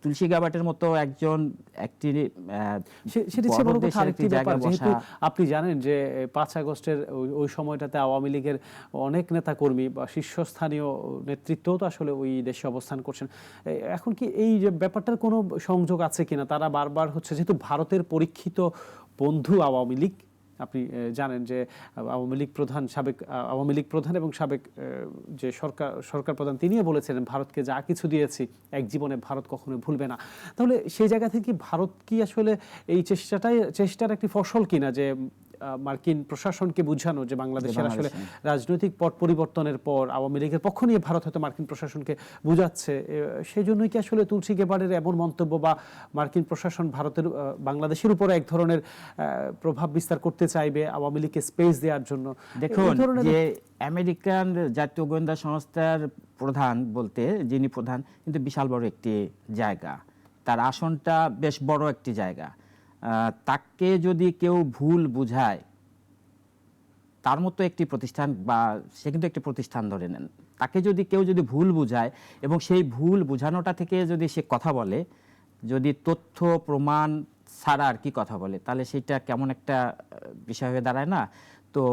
তুলসী গাবাটের মতো একটি সেটি বড় বড় কথা দেশের আরেকটি একটি ব্যাপার, জায়গায় যেহেতু বসা। আপনি জানেন যে 5 আগস্টের ওই সময়টাতে আওয়ামী লীগের অনেক নেতা কর্মী বা শীর্ষস্থানীয় নেতৃত্বও তো আসলে ওই দেশে অবস্থান করছেন। এখন কি এই যে ব্যাপারটার কোনো সংযোগ আছে কিনা, তারা বারবার হচ্ছে, যেহেতু ভারতের পরীক্ষিত বন্ধু আওয়ামী লীগ, আপনি জানেন যে আওয়ামী লীগ প্রধান, সাবেক আওয়ামী লীগ প্রধান এবং সাবেক যে সরকার প্রধান, তিনিও বলেছিলেন ভারতকে যা কিছু দিয়েছি এক জীবনে ভারত কখনো ভুলবে না। তাহলে সেই জায়গা থেকে ভারত কি আসলে এই চেষ্টার একটি ফসল কিনা, যে মার্কিন প্রশাসনকে বুঝানো যে বাংলাদেশের আসলে রাজনৈতিক পট পরিবর্তনের পর আওয়ামী লীগের পক্ষ নিয়ে ভারত হয়তো মার্কিন প্রশাসনকে বুঝাচ্ছে, সেই জন্যই কি আসলে তুলসী গেবার্ডের এমন মন্তব্য, বা মার্কিন প্রশাসন ভারতের বাংলাদেশের উপরে এক ধরনের প্রভাব বিস্তার করতে চাইবে আওয়ামী লীগকে স্পেস দেওয়ার জন্য? দেখুন যে আমেরিকান জাতীয় গোয়েন্দা সংস্থার প্রধান বলতে যিনি প্রধান, কিন্তু বিশাল বড় একটি জায়গা, তার আসনটা বেশ বড় একটি জায়গা। তাকে যদি কেউ ভুল বুঝায়, তার মতো একটি প্রতিষ্ঠান, বা সে কিন্তু একটি প্রতিষ্ঠান ধরে নেন, তাকে যদি কেউ ভুল বুঝায় এবং সেই ভুল বুঝানোটা থেকে যদি সে কথা বলে, যদি তথ্য প্রমাণ ছাড়া আর কি কথা বলে, তাহলে সেটা কেমন একটা বিষয় হয়ে দাঁড়ায় না? তো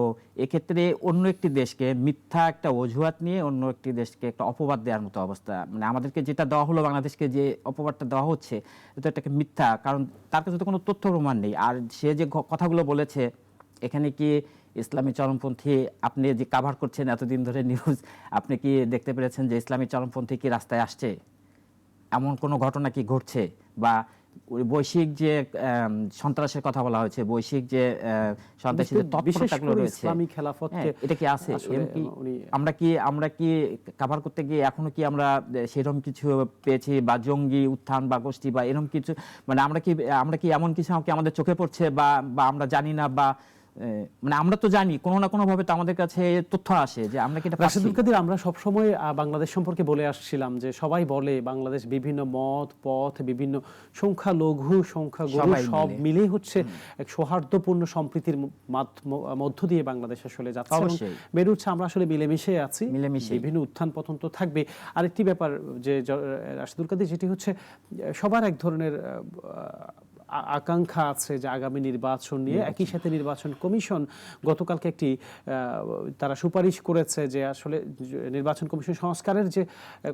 এক্ষেত্রে অন্য একটি দেশকে মিথ্যা একটা অজুহাত নিয়ে অন্য একটি দেশকে একটা অপবাদ দেওয়ার মতো অবস্থা। মানে আমাদেরকে যেটা দেওয়া হলো, বাংলাদেশকে যে অপবাদটা দেওয়া হচ্ছে, এটা একটা মিথ্যা, কারণ তার কাছে তো কোনো তথ্য প্রমাণ নেই। আর সে যে কথাগুলো বলেছে, এখানে কি ইসলামী চরমপন্থী, আপনি যে কাভার করছেন এতদিন ধরে নিউজ, আপনি কি দেখতে পেরেছেন যে ইসলামী চরমপন্থী কি রাস্তায় আসছে? এমন কোনো ঘটনা কি ঘটছে? বা বৈশ্বিক যে সন্ত্রাসের কথা বলা হয়েছে, বৈশ্বিক যে সন্ত্রাসী তৎপরতাগুলো রয়েছে, ইসলামী খেলাফতকে এটা কি আছে? আমরা কি কভার করতে গিয়ে এখনো কি আমরা সেরকম কিছু পেয়েছি, বা জঙ্গি উত্থান বা গোষ্ঠী বা এরকম কিছু, মানে আমরা কি এমন কিছু আমাদের চোখে পড়ছে, বা আমরা জানি না, বা মানে আমরা তো জানি কোনো না কোনো ভাবে তো আমাদের কাছে তথ্য আসে যে আমরা কি এটা পাচ্ছি। রাশেদুল কাদের, আমরা সবসময় বাংলাদেশ সম্পর্কে বলে আসছিলাম যে সবাই বলে বাংলাদেশ বিভিন্ন মত পথ, বিভিন্ন সংখ্যালঘু সংখ্যাগুরু সব মিলে হচ্ছে এক সৌহার্দ্যপূর্ণ সম্প্রীতির মধ্য দিয়ে বাংলাদেশ আসলে যাচ্ছে এবং বেড়ে উঠছে। আমরা আসলে মিলেমিশে আছি, বিভিন্ন উত্থান পতন তো থাকবে। আরেকটি ব্যাপার যে রাশেদুল কাদের, যেটি হচ্ছে সবার এক ধরনের আকাঙ্ক্ষা আছে যে আগামী নির্বাচন নিয়ে, একই সাথে নির্বাচন কমিশন গতকালকে একটি তারা সুপারিশ করেছে যে আসলে নির্বাচন কমিশন সংস্কারের যে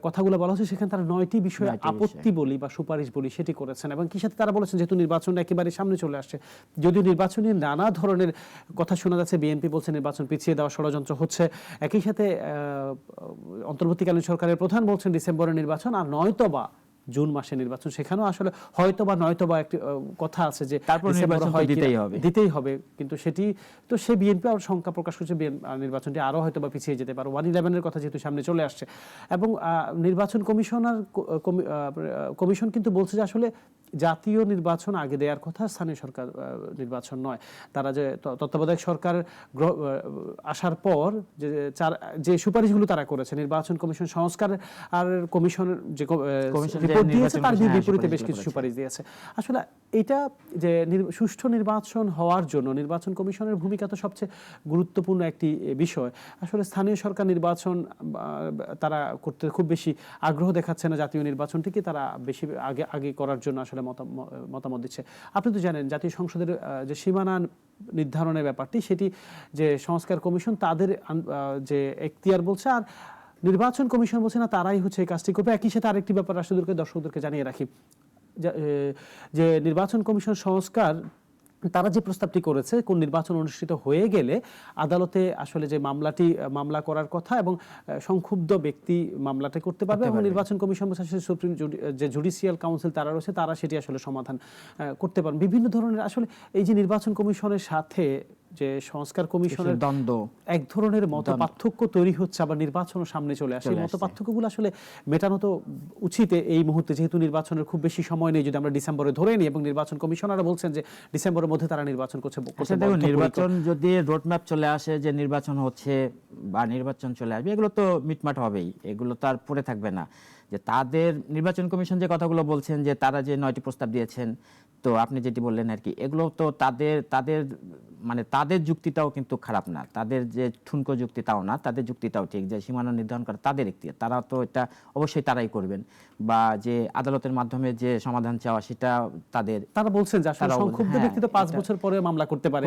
কথাগুলো বলা হচ্ছে, সেখানে তারা 9টি বিষয়ে আপত্তি বলি বা সুপারিশ বলি সেটি করেছেন। এবং কি সাথে তারা বলেছেন যেহেতু নির্বাচন একেবারে সামনে চলে আসছে, যদিও নির্বাচনী নানা ধরনের কথা শোনা যাচ্ছে, বিএনপি বলছে নির্বাচন পিছিয়ে দেওয়া ষড়যন্ত্র হচ্ছে, একই সাথে অন্তর্বর্তীকালীন সরকারের প্রধান বলছেন ডিসেম্বরের নির্বাচন, আর নয়তোবা জুন মাসে নির্বাচন। সেখানেও আসলে হয়তোবা নয়তোবা একটি কথা আছে যে তারপর নির্বাচন দিতেই হবে, কিন্তু সেটি তো সে বিএনপি আর শঙ্কা প্রকাশ করছে নির্বাচনটি আরো হয়তোবা পিছিয়ে যেতে পারে। 111-এর কথা যেহেতু সামনে চলে আসছে, এবং নির্বাচন কমিশন কিন্তু বলছে যে আসলে জাতীয় নির্বাচন আগে দেওয়ার কথা, স্থানীয় সরকার নির্বাচন নয়। তারা যে তত্ত্বাবধায়ক সরকার আসার পর যে সুপারিশগুলো তারা করেছে, নির্বাচন কমিশন সংস্কার আর কমিশনের যে রিপোর্ট দিয়েছে তার বিপরীতে বেশ কিছু সুপারিশ দিয়েছে। আসলে এটা যে সুষ্ঠু নির্বাচন হওয়ার জন্য নির্বাচন কমিশনের ভূমিকা তো সবচেয়ে গুরুত্বপূর্ণ একটি বিষয়। আসলে স্থানীয় সরকার নির্বাচন তারা করতে খুব বেশি আগ্রহ দেখাচ্ছে না, জাতীয় নির্বাচনটিকে তারা বেশি আগে করার জন্য আসলে মতামত দিচ্ছে। আপনি তো জানেন জাতীয় সংসদের যে সীমানা নির্ধারণের ব্যাপারটি, সেটি যে সংস্কার কমিশন তাদের যে এখতিয়ার বলছে, আর নির্বাচন কমিশন বলছে না তারাই হচ্ছে এই কাজটি করবে। একই সাথে আরেকটি ব্যাপার দর্শকদেরকে জানিয়ে রাখি যে নির্বাচন কমিশন সংস্কার তারা যে প্রস্তাবটি করেছে কোন নির্বাচন অনুষ্ঠিত হয়ে গেলে আদালতে আসলে যে মামলা করার কথা এবং সংক্ষুব্ধ ব্যক্তি মামলাটা করতে পারবে এবং নির্বাচন কমিশন সুপ্রিম যে জুডিশিয়াল কাউন্সিল তারা রয়েছে তারা সেটি আসলে সমাধান করতে পারেন। বিভিন্ন ধরনের আসলে এই যে নির্বাচন কমিশনের সাথে যে সংস্কার কমিশনের দ্বন্দ্ব, এক ধরনের মত পার্থক্য তৈরি হচ্ছে, আবার নির্বাচনও সামনে চলে আসে। এই মত পার্থক্যগুলো আসলে মেটানো তো উচিত এই মুহূর্তে, যেহেতু নির্বাচনের খুব বেশি সময় নেই। যদি আমরা ডিসেম্বরে ধরে নিই এবং নির্বাচন কমিশনাররা বলছেন যে ডিসেম্বরের মধ্যে তারা নির্বাচন করছে। দেখুন, নির্বাচন যদি রোডম্যাপ চলে আসে যে নির্বাচন হচ্ছে বা নির্বাচন চলে আসবে, এগুলো তো মিটমাট হবেই, এগুলো তো আর পড়ে থাকবে না। যে তাদের নির্বাচন কমিশন যে কথাগুলো বলছেন যে তারা যে 9টি প্রস্তাব দিয়েছেন, তো আপনি যেটি বললেন আর কি, এগুলো তো তাদের মানে তাদের যুক্তিটাও কিন্তু খারাপ না, তাদের যে ঠুনকো যুক্তিটাও না, তাদের যুক্তিটাও ঠিক, যে সীমানা নির্ধারণ করা তাদের এখতিয়ার, তারা তো এটা অবশ্যই তারাই করবেন, বা যে আদালতের মাধ্যমে যে সমাধান চাওয়া সেটা তারা বলছেন যে আসলে সংক্ষুব্ধ ব্যক্তি তো 5 বছর পরে মামলা করতে পারে।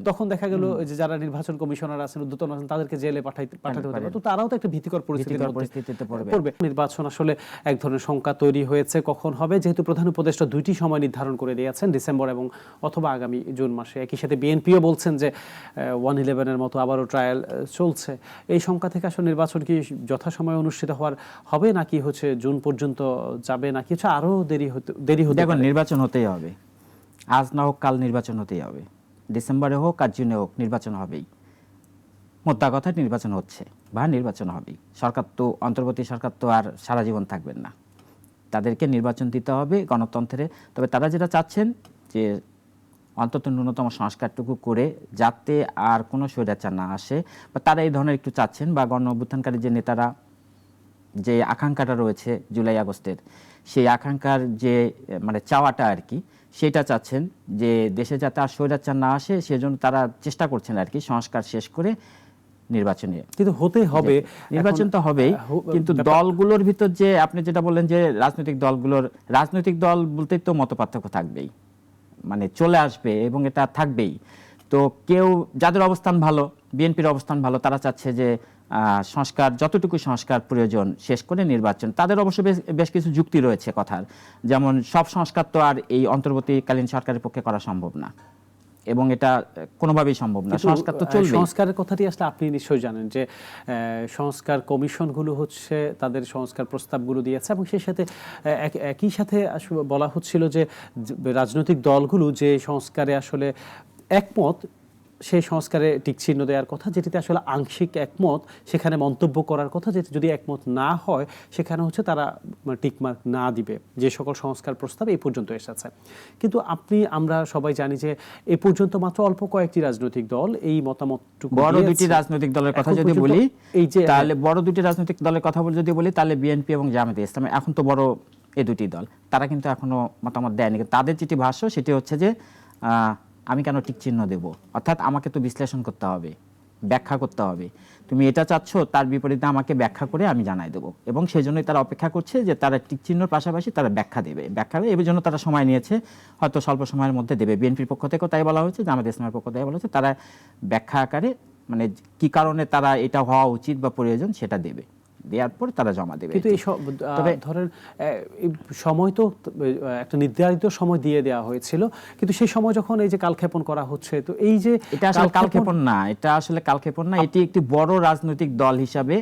তখন দেখা গেল যে যারা নির্বাচন কমিশনার আছেন, ঊর্ধ্বতন আছেন, তাদেরকে জেলে পাঠাতে হতে পারে। তো তারাও তো একটা ভীতিকর পরিস্থিতিতে পড়বে। নির্বাচন আসলে এক ধরনের শঙ্কা তৈরি হয়েছে কখন হবে, যেহেতু প্রধান উপদেষ্টা 2টি সময় নির্ধারণ করে দিয়েছেন, ডিসেম্বর এবং অথবা আগামী জুন মাসে। একই সাথে বিএনপিও বলছেন যে 111-এর মতো আবারও ট্রায়াল চলছে। এই শঙ্কা থেকে আসলে নির্বাচন কি যথাসময়ে অনুষ্ঠিত হবে নাকি হচ্ছে জুন পর্যন্ত যাবে, নাকি হচ্ছে আরো দেরি হতে দেখুন, নির্বাচন হতেই হবে, আজ না হোক কাল নির্বাচন হতেই হবে, ডিসেম্বরে হোক আর জুনে হোক নির্বাচন হবেই। মোদ্দা কথা নির্বাচন হচ্ছে বা নির্বাচন হবেই। অন্তর্বর্তী সরকার তো আর সারা জীবন থাকবেন না, তাদেরকে নির্বাচন দিতে হবে গণতন্ত্রে। তবে তারা যেটা চাচ্ছেন যে অন্তত ন্যূনতম সংস্কারটুকু করে যাতে আর কোনো স্বৈরাচার না আসে, বা তারা এই ধরনের একটু চাচ্ছেন, বা গণ অভ্যুত্থানকারী যে নেতারা যে আকাঙ্ক্ষাটা রয়েছে জুলাই আগস্টের, সেই আকাঙ্ক্ষার যে মানে চাওয়াটা আর কি, সেটা চাচ্ছেন যে দেশে যাতে আর স্বৈরাচার না আসে, সেজন্য তারা চেষ্টা করছেন আর কি সংস্কার শেষ করে নির্বাচনে। কিন্তু হতে হবে, নির্বাচন তো হবেই, কিন্তু দলগুলোর ভিতর যে আপনি যেটা বললেন যে রাজনৈতিক দল বলতেই তো মতপার্থক্য থাকবেই, মানে চলে আসবে এবং এটা থাকবেই। তো কেউ যাদের অবস্থান ভালো, বিএনপির অবস্থান ভালো, তারা চাচ্ছে যে যতটুকু সংস্কার প্রয়োজন শেষ করে নির্বাচন। তাদের অবশ্য বেশ কিছু যুক্তি রয়েছে কথার, যেমন সব সংস্কার তো আর এই অন্তর্বর্তীকালীন সরকারের পক্ষে করা সম্ভব না, এবং এটা কোনোভাবেই সম্ভব না। সংস্কার তো চলবে। সংস্কারের কথাটি আসলে আপনি নিশ্চয়ই জানেন যে সংস্কার কমিশনগুলো হচ্ছে তাদের সংস্কার প্রস্তাবগুলো দিয়েছে, এবং সেই সাথে একই সাথে বলা হচ্ছিল যে রাজনৈতিক দলগুলো যে সংস্কারে আসলে একমত, সেই সংস্কারে টিকচিহ্ন দেওয়ার কথা, যেটিতে আসলে আংশিক একমত সেখানে মন্তব্য করার কথা, যেটি যদি একমত না হয় সেখানে হচ্ছে তারা টিকমার্ক না দিবে, যে সকল সংস্কার প্রস্তাব এই পর্যন্ত এসেছে। কিন্তু আমরা সবাই জানি যে এ পর্যন্ত মাত্র অল্প কয়েকটি রাজনৈতিক দল এই মতামতটুকু, বড় দুটি রাজনৈতিক দলের কথা যদি বলি, তাহলে বড় দুটি রাজনৈতিক দলের কথা যদি বলি, তাহলে বিএনপি এবং জামায়াতে ইসলামী এখন তো বড় এই দুটি দল, তারা কিন্তু এখনো মতামত দেয়নি। তাদের যেটি ভাষ্য সেটি হচ্ছে যে আমি কেন টিক চিহ্ন দেব, অর্থাৎ আমাকে তো বিশ্লেষণ করতে হবে, ব্যাখ্যা করতে হবে, তুমি এটা চাচ্ছ, তার বিপরীতে আমাকে ব্যাখ্যা করে আমি জানাই দেবো। এবং সেই জন্যই তারা অপেক্ষা করছে যে তারা টিক চিহ্নর পাশাপাশি তারা ব্যাখ্যা দেবে, এর জন্য তারা সময় নিয়েছে, হয়তো স্বল্প সময়ের মধ্যে দেবে। বিএনপির পক্ষ থেকেও তাই বলা হয়েছে, জামায়াতে ইসলামের পক্ষ থেকে বলা হয়েছে, তারা ব্যাখ্যা আকারে মানে কি কারণে তারা এটা হওয়া উচিত বা প্রয়োজন সেটা দেবে, দেওয়ার পর তারা জমা দেবে। কিন্তু এই ধরেন সময় তো একটা নির্ধারিত সময় দিয়ে দেওয়া হয়েছিল, কিন্তু সেই সময় যখন এই যে কালক্ষেপণ করা হচ্ছে, তো এই যে এটা আসলে কালক্ষেপণ না, এটি একটি বড় রাজনৈতিক দল হিসাবে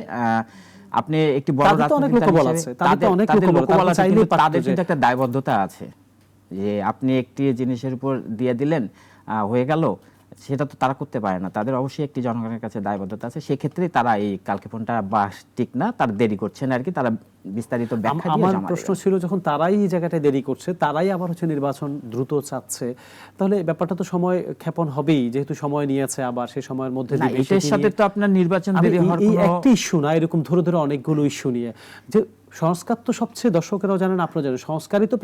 আপনি একটি বড় রাজনৈতিক দল হিসেবে তাদের কিন্তু একটা দায়বদ্ধতা আছে যে আপনি একটি জিনিসের উপর দিয়ে দিলেন, হয়ে গেল, সেটা তো তারা করতে পারে না। তাদের অবশ্যই একটি জনগণের কাছে দায়বদ্ধতা আছে, সেক্ষেত্রে তারা এই কালক্ষেপণটা বা ঠিক না, তারা দেরি করছেন আর কি, তারা বিস্তারিত ব্যাখ্যা দিয়ে জমা দেবে। আমার প্রশ্ন ছিল, যখন তারাই এই জায়গাটায় দেরি করছে, তারাই আবার হচ্ছে নির্বাচন দ্রুত চাচ্ছে, তাহলে ব্যাপারটা তো সময় ক্ষেপণ হবেই, যেহেতু সময় নিয়েছে, আবার সেই সময়ের মধ্যে এটার সাথে তো আপনার নির্বাচন দেরি হওয়ার কোনো একটি ইস্যু না, এরকম ধরে ধরে অনেকগুলো ইস্যু নিয়ে যে সংস্কার তো সবচেয়ে, দর্শকেরাও জানেন, আপনারা জানেন, সংস্কারই তো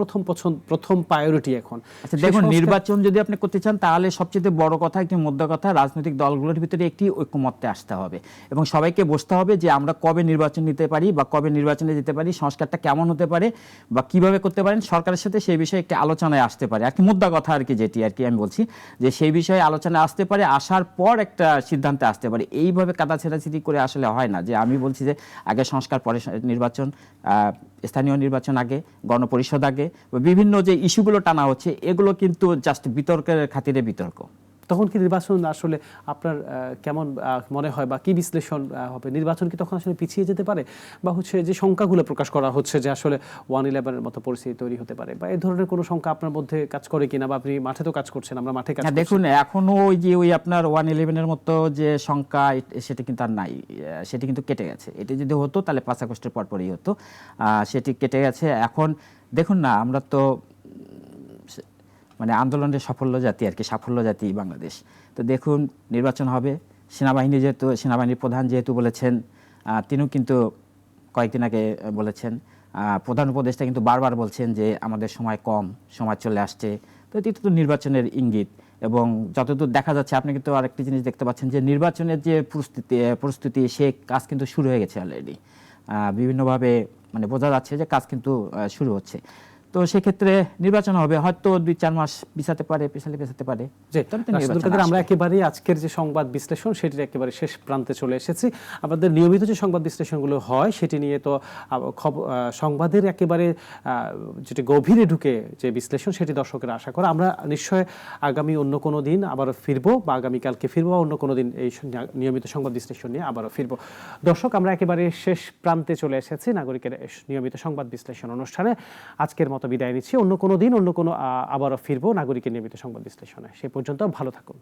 প্রথম প্রায়োরিটি এখন। আচ্ছা দেখুন, নির্বাচন যদি আপনি করতে চান, তাহলে সবচেয়ে বড় কথা, একটি মোদ্দা কথা, রাজনৈতিক দলগুলোর ভিতরে একটি ঐক্যমত্যে আসতে হবে এবং সবাইকে বসতে হবে যে আমরা কবে নির্বাচন নিতে পারি বা কবে নির্বাচনে যেতে পারি, সংস্কারটা কেমন হতে পারে বা কিভাবে করতে পারেন, সরকারের সাথে সেই বিষয়ে একটি আলোচনায় আসতে পারে আর কি। মোদ্দা কথা আর কি, যেটি আর কি আমি বলছি, যে সেই বিষয়ে আলোচনায় আসতে পারে, আসার পর একটা সিদ্ধান্তে আসতে পারে। এইভাবে কাদা ছেঁড়াছিড়ি করে আসলে হয় না, যে আমি বলছি যে আগে সংস্কার পরে নির্বাচন, স্থানীয় নির্বাচন আগে, গণপরিষদ আগে, বিভিন্ন যে ইস্যুগুলো টানা হচ্ছে এগুলো কিন্তু জাস্ট বিতর্কের খাতিরে বিতর্ক। তখন কি নির্বাচন আসলে আপনার কেমন মনে হয় বা কি বিশ্লেষণ হবে? নির্বাচন কি তখন আসলে পিছিয়ে যেতে পারে, বা হচ্ছে যে শঙ্কাগুলো প্রকাশ করা হচ্ছে যে আসলে 1/11-এর মতো পরিস্থিতি তৈরি হতে পারে, বা এই ধরনের কোনো শঙ্কা আপনার মধ্যে কাজ করে কিনা? বা আপনি মাঠে তো কাজ করছেন, আমরা মাঠে কাজ হ্যাঁ, করছি। দেখুন এখনো ওই আপনার 1/11-এর মতো যে শঙ্কা সেটা কিন্তু আর নাই, সেটি কিন্তু কেটে গেছে। এটি যদি হতো তাহলে 5 আগস্টের পরপরই হতো, সেটি কেটে গেছে। এখন দেখুন না, আমরা তো মানে আন্দোলনের সাফল্য জাতি আর কি, সাফল্য জাতি বাংলাদেশ। তো দেখুন নির্বাচন হবে, সেনাবাহিনীর প্রধান যেহেতু বলেছেন, তিনিও কিন্তু কয়েকদিন আগে বলেছেন, প্রধান উপদেষ্টা কিন্তু বারবার বলছেন যে আমাদের সময় কম, সময় চলে আসছে। তো এটি তো নির্বাচনের ইঙ্গিত। এবং যতদূর দেখা যাচ্ছে, আপনি কিন্তু আরেকটি জিনিস দেখতে পাচ্ছেন যে নির্বাচনের যে প্রস্তুতি সে কাজ কিন্তু শুরু হয়ে গেছে অলরেডি। বিভিন্নভাবে মানে বোঝা যাচ্ছে যে কাজ কিন্তু শুরু হচ্ছে। তো সেক্ষেত্রে নির্বাচন হবে, হয়তো 2-4 মাস পিছাতে পারে, পেছাতে পারে। যে তবে তো রাশিদুল নির্বাচন কাদের, আমরা আসবে। একেবারে আজকের যে সংবাদ বিশ্লেষণ সেটির একেবারে শেষ প্রান্তে চলে এসেছি। আমাদের নিয়মিত যে সংবাদ বিশ্লেষণগুলো হয় সেটি নিয়ে তো সংবাদের একেবারে যেটি গভীরে ঢুকে যে বিশ্লেষণ সেটি দর্শকেরা আশা করে। আমরা নিশ্চয় আগামী অন্য কোনো দিন আবারও ফিরবো, বা আগামীকালকে ফিরবো, বা অন্য কোনো দিন এই নিয়মিত সংবাদ বিশ্লেষণ নিয়ে আবারও ফিরবো। দর্শক, আমরা একেবারে শেষ প্রান্তে চলে এসেছি নাগরিকের নিয়মিত সংবাদ বিশ্লেষণ অনুষ্ঠানে। আজকের মতো বিদায় নিচ্ছি। অন্য কোনো দিন অন্য কোনো আবারও ফিরবো নাগরিকের নিয়মিত সংবাদ বিশ্লেষণে। সে পর্যন্ত ভালো থাকুন।